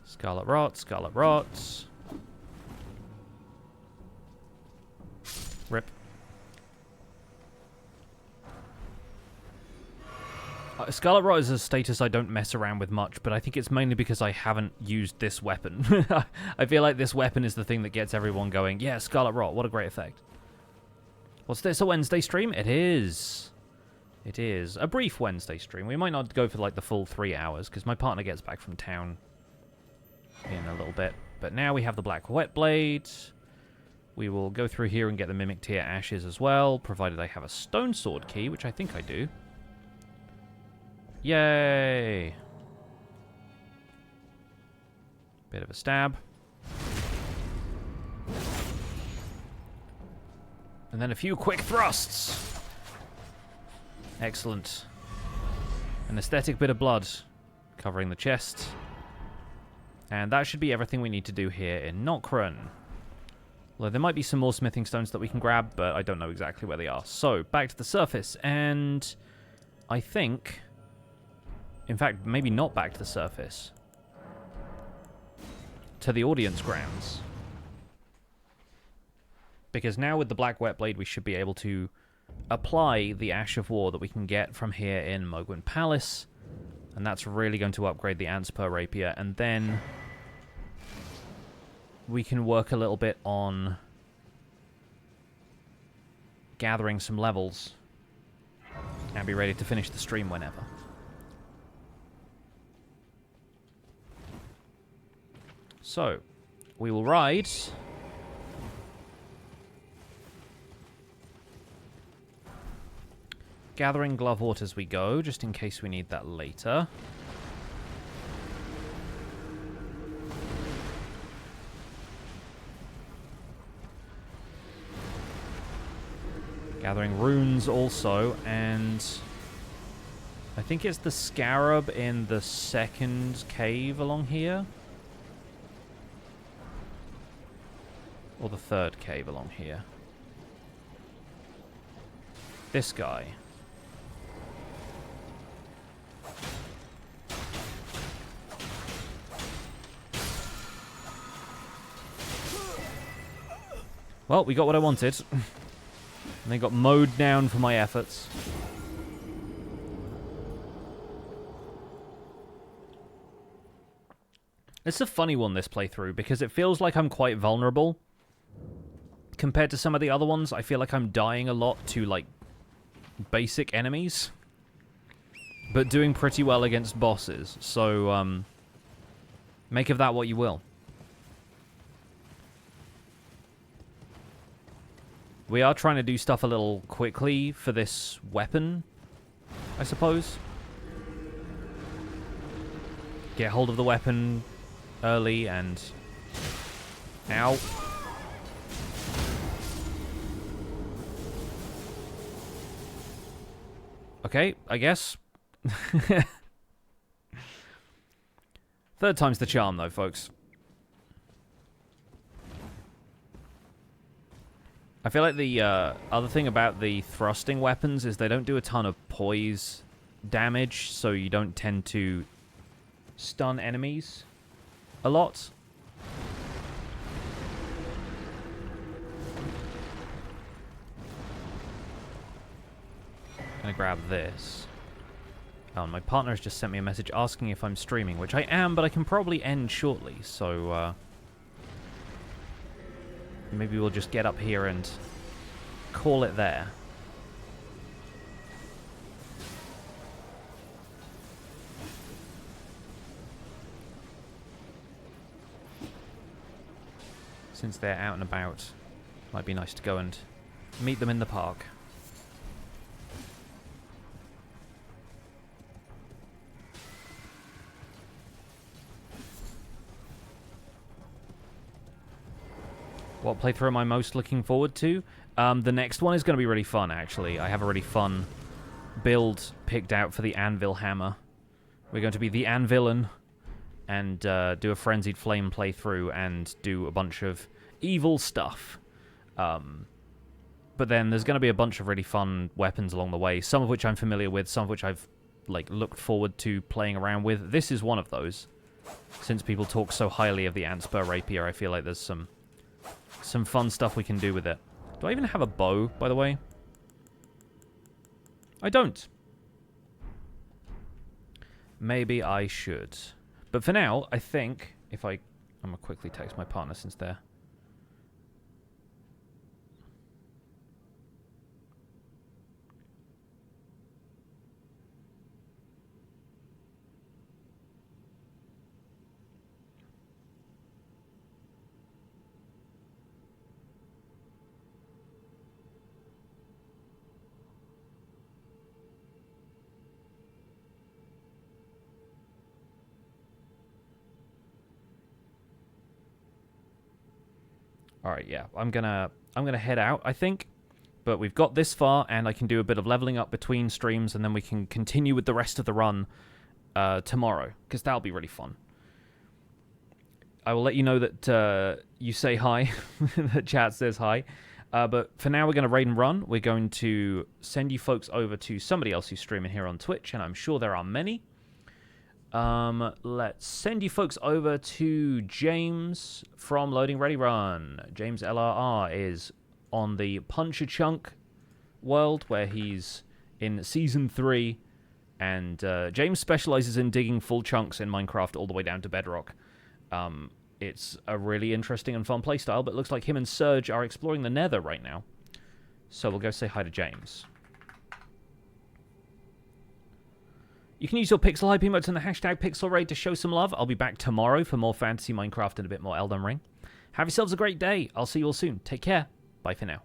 A: Scarlet Rot, Scarlet Rot. Rip. Scarlet Rot is a status I don't mess around with much, but I think it's mainly because I haven't used this weapon. I feel like this weapon is the thing that gets everyone going, yeah, Scarlet Rot, what a great effect. What's this, a Wednesday stream? It is. It is. A brief Wednesday stream. We might not go for like the full 3 hours, because my partner gets back from town in a little bit. But now we have the Black Wet Blade. We will go through here and get the Mimic Tear Ashes as well, provided I have a Stone Sword key, which I think I do. Yay! Bit of a stab. And then a few quick thrusts! Excellent. An aesthetic bit of blood covering the chest. And that should be everything we need to do here in Nokron. Although there might be some more smithing stones that we can grab, but I don't know exactly where they are. So, back to the surface, and I think... In fact, maybe not back to the surface. To the audience grounds. Because now with the Black Wet Blade, we should be able to apply the Ash of War that we can get from here in Mohgwyn Palace. And that's really going to upgrade the Antspur Rapier. And then we can work a little bit on gathering some levels and be ready to finish the stream whenever. So, we will ride gathering Glovewort as we go, just in case we need that later. Gathering runes also, and I think it's the Scarab in the second cave along here. Or the third cave along here. This guy. Well, we got what I wanted. And they got mowed down for my efforts. It's a funny one, this playthrough, because it feels like I'm quite vulnerable. Compared to some of the other ones, I feel like I'm dying a lot to, like, basic enemies. But doing pretty well against bosses. So, make of that what you will. We are trying to do stuff a little quickly for this weapon, I suppose. Get hold of the weapon early and... Ow. Okay, I guess. Third time's the charm, though, folks. I feel like the other thing about the thrusting weapons is they don't do a ton of poise damage, so you don't tend to stun enemies a lot. I'm gonna grab this. Oh, my partner has just sent me a message asking if I'm streaming, which I am, but I can probably end shortly, so maybe we'll just get up here and call it there. Since they're out and about, might be nice to go and meet them in the park. What playthrough am I most looking forward to? The next one is going to be really fun, actually. I have a really fun build picked out for the Anvil Hammer. We're going to be the Anvillain and do a Frenzied Flame playthrough and do a bunch of evil stuff. But then there's going to be a bunch of really fun weapons along the way, some of which I'm familiar with, some of which I've like looked forward to playing around with. This is one of those. Since people talk so highly of the Antspur Rapier, I feel like there's some fun stuff we can do with it. Do I even have a bow, by the way? I don't. Maybe I should. But for now, I think if I'm going to quickly text my partner since they're... Alright, yeah. I'm gonna head out, I think. But we've got this far, and I can do a bit of leveling up between streams, and then we can continue with the rest of the run tomorrow, because that'll be really fun. I will let you know that you say hi, the chat says hi. But for now, we're going to raid and run. We're going to send you folks over to somebody else who's streaming here on Twitch, and I'm sure there are many. Let's send you folks over to James from Loading Ready Run. James LRR is on the Punch-a-Chunk world, where he's in Season 3, and James specializes in digging full chunks in Minecraft all the way down to bedrock. It's a really interesting and fun playstyle, but it looks like him and Surge are exploring the Nether right now. So we'll go say hi to James. You can use your Pixel Hype emotes and the hashtag PixelRaid to show some love. I'll be back tomorrow for more Fantasy Minecraft and a bit more Elden Ring. Have yourselves a great day. I'll see you all soon. Take care. Bye for now.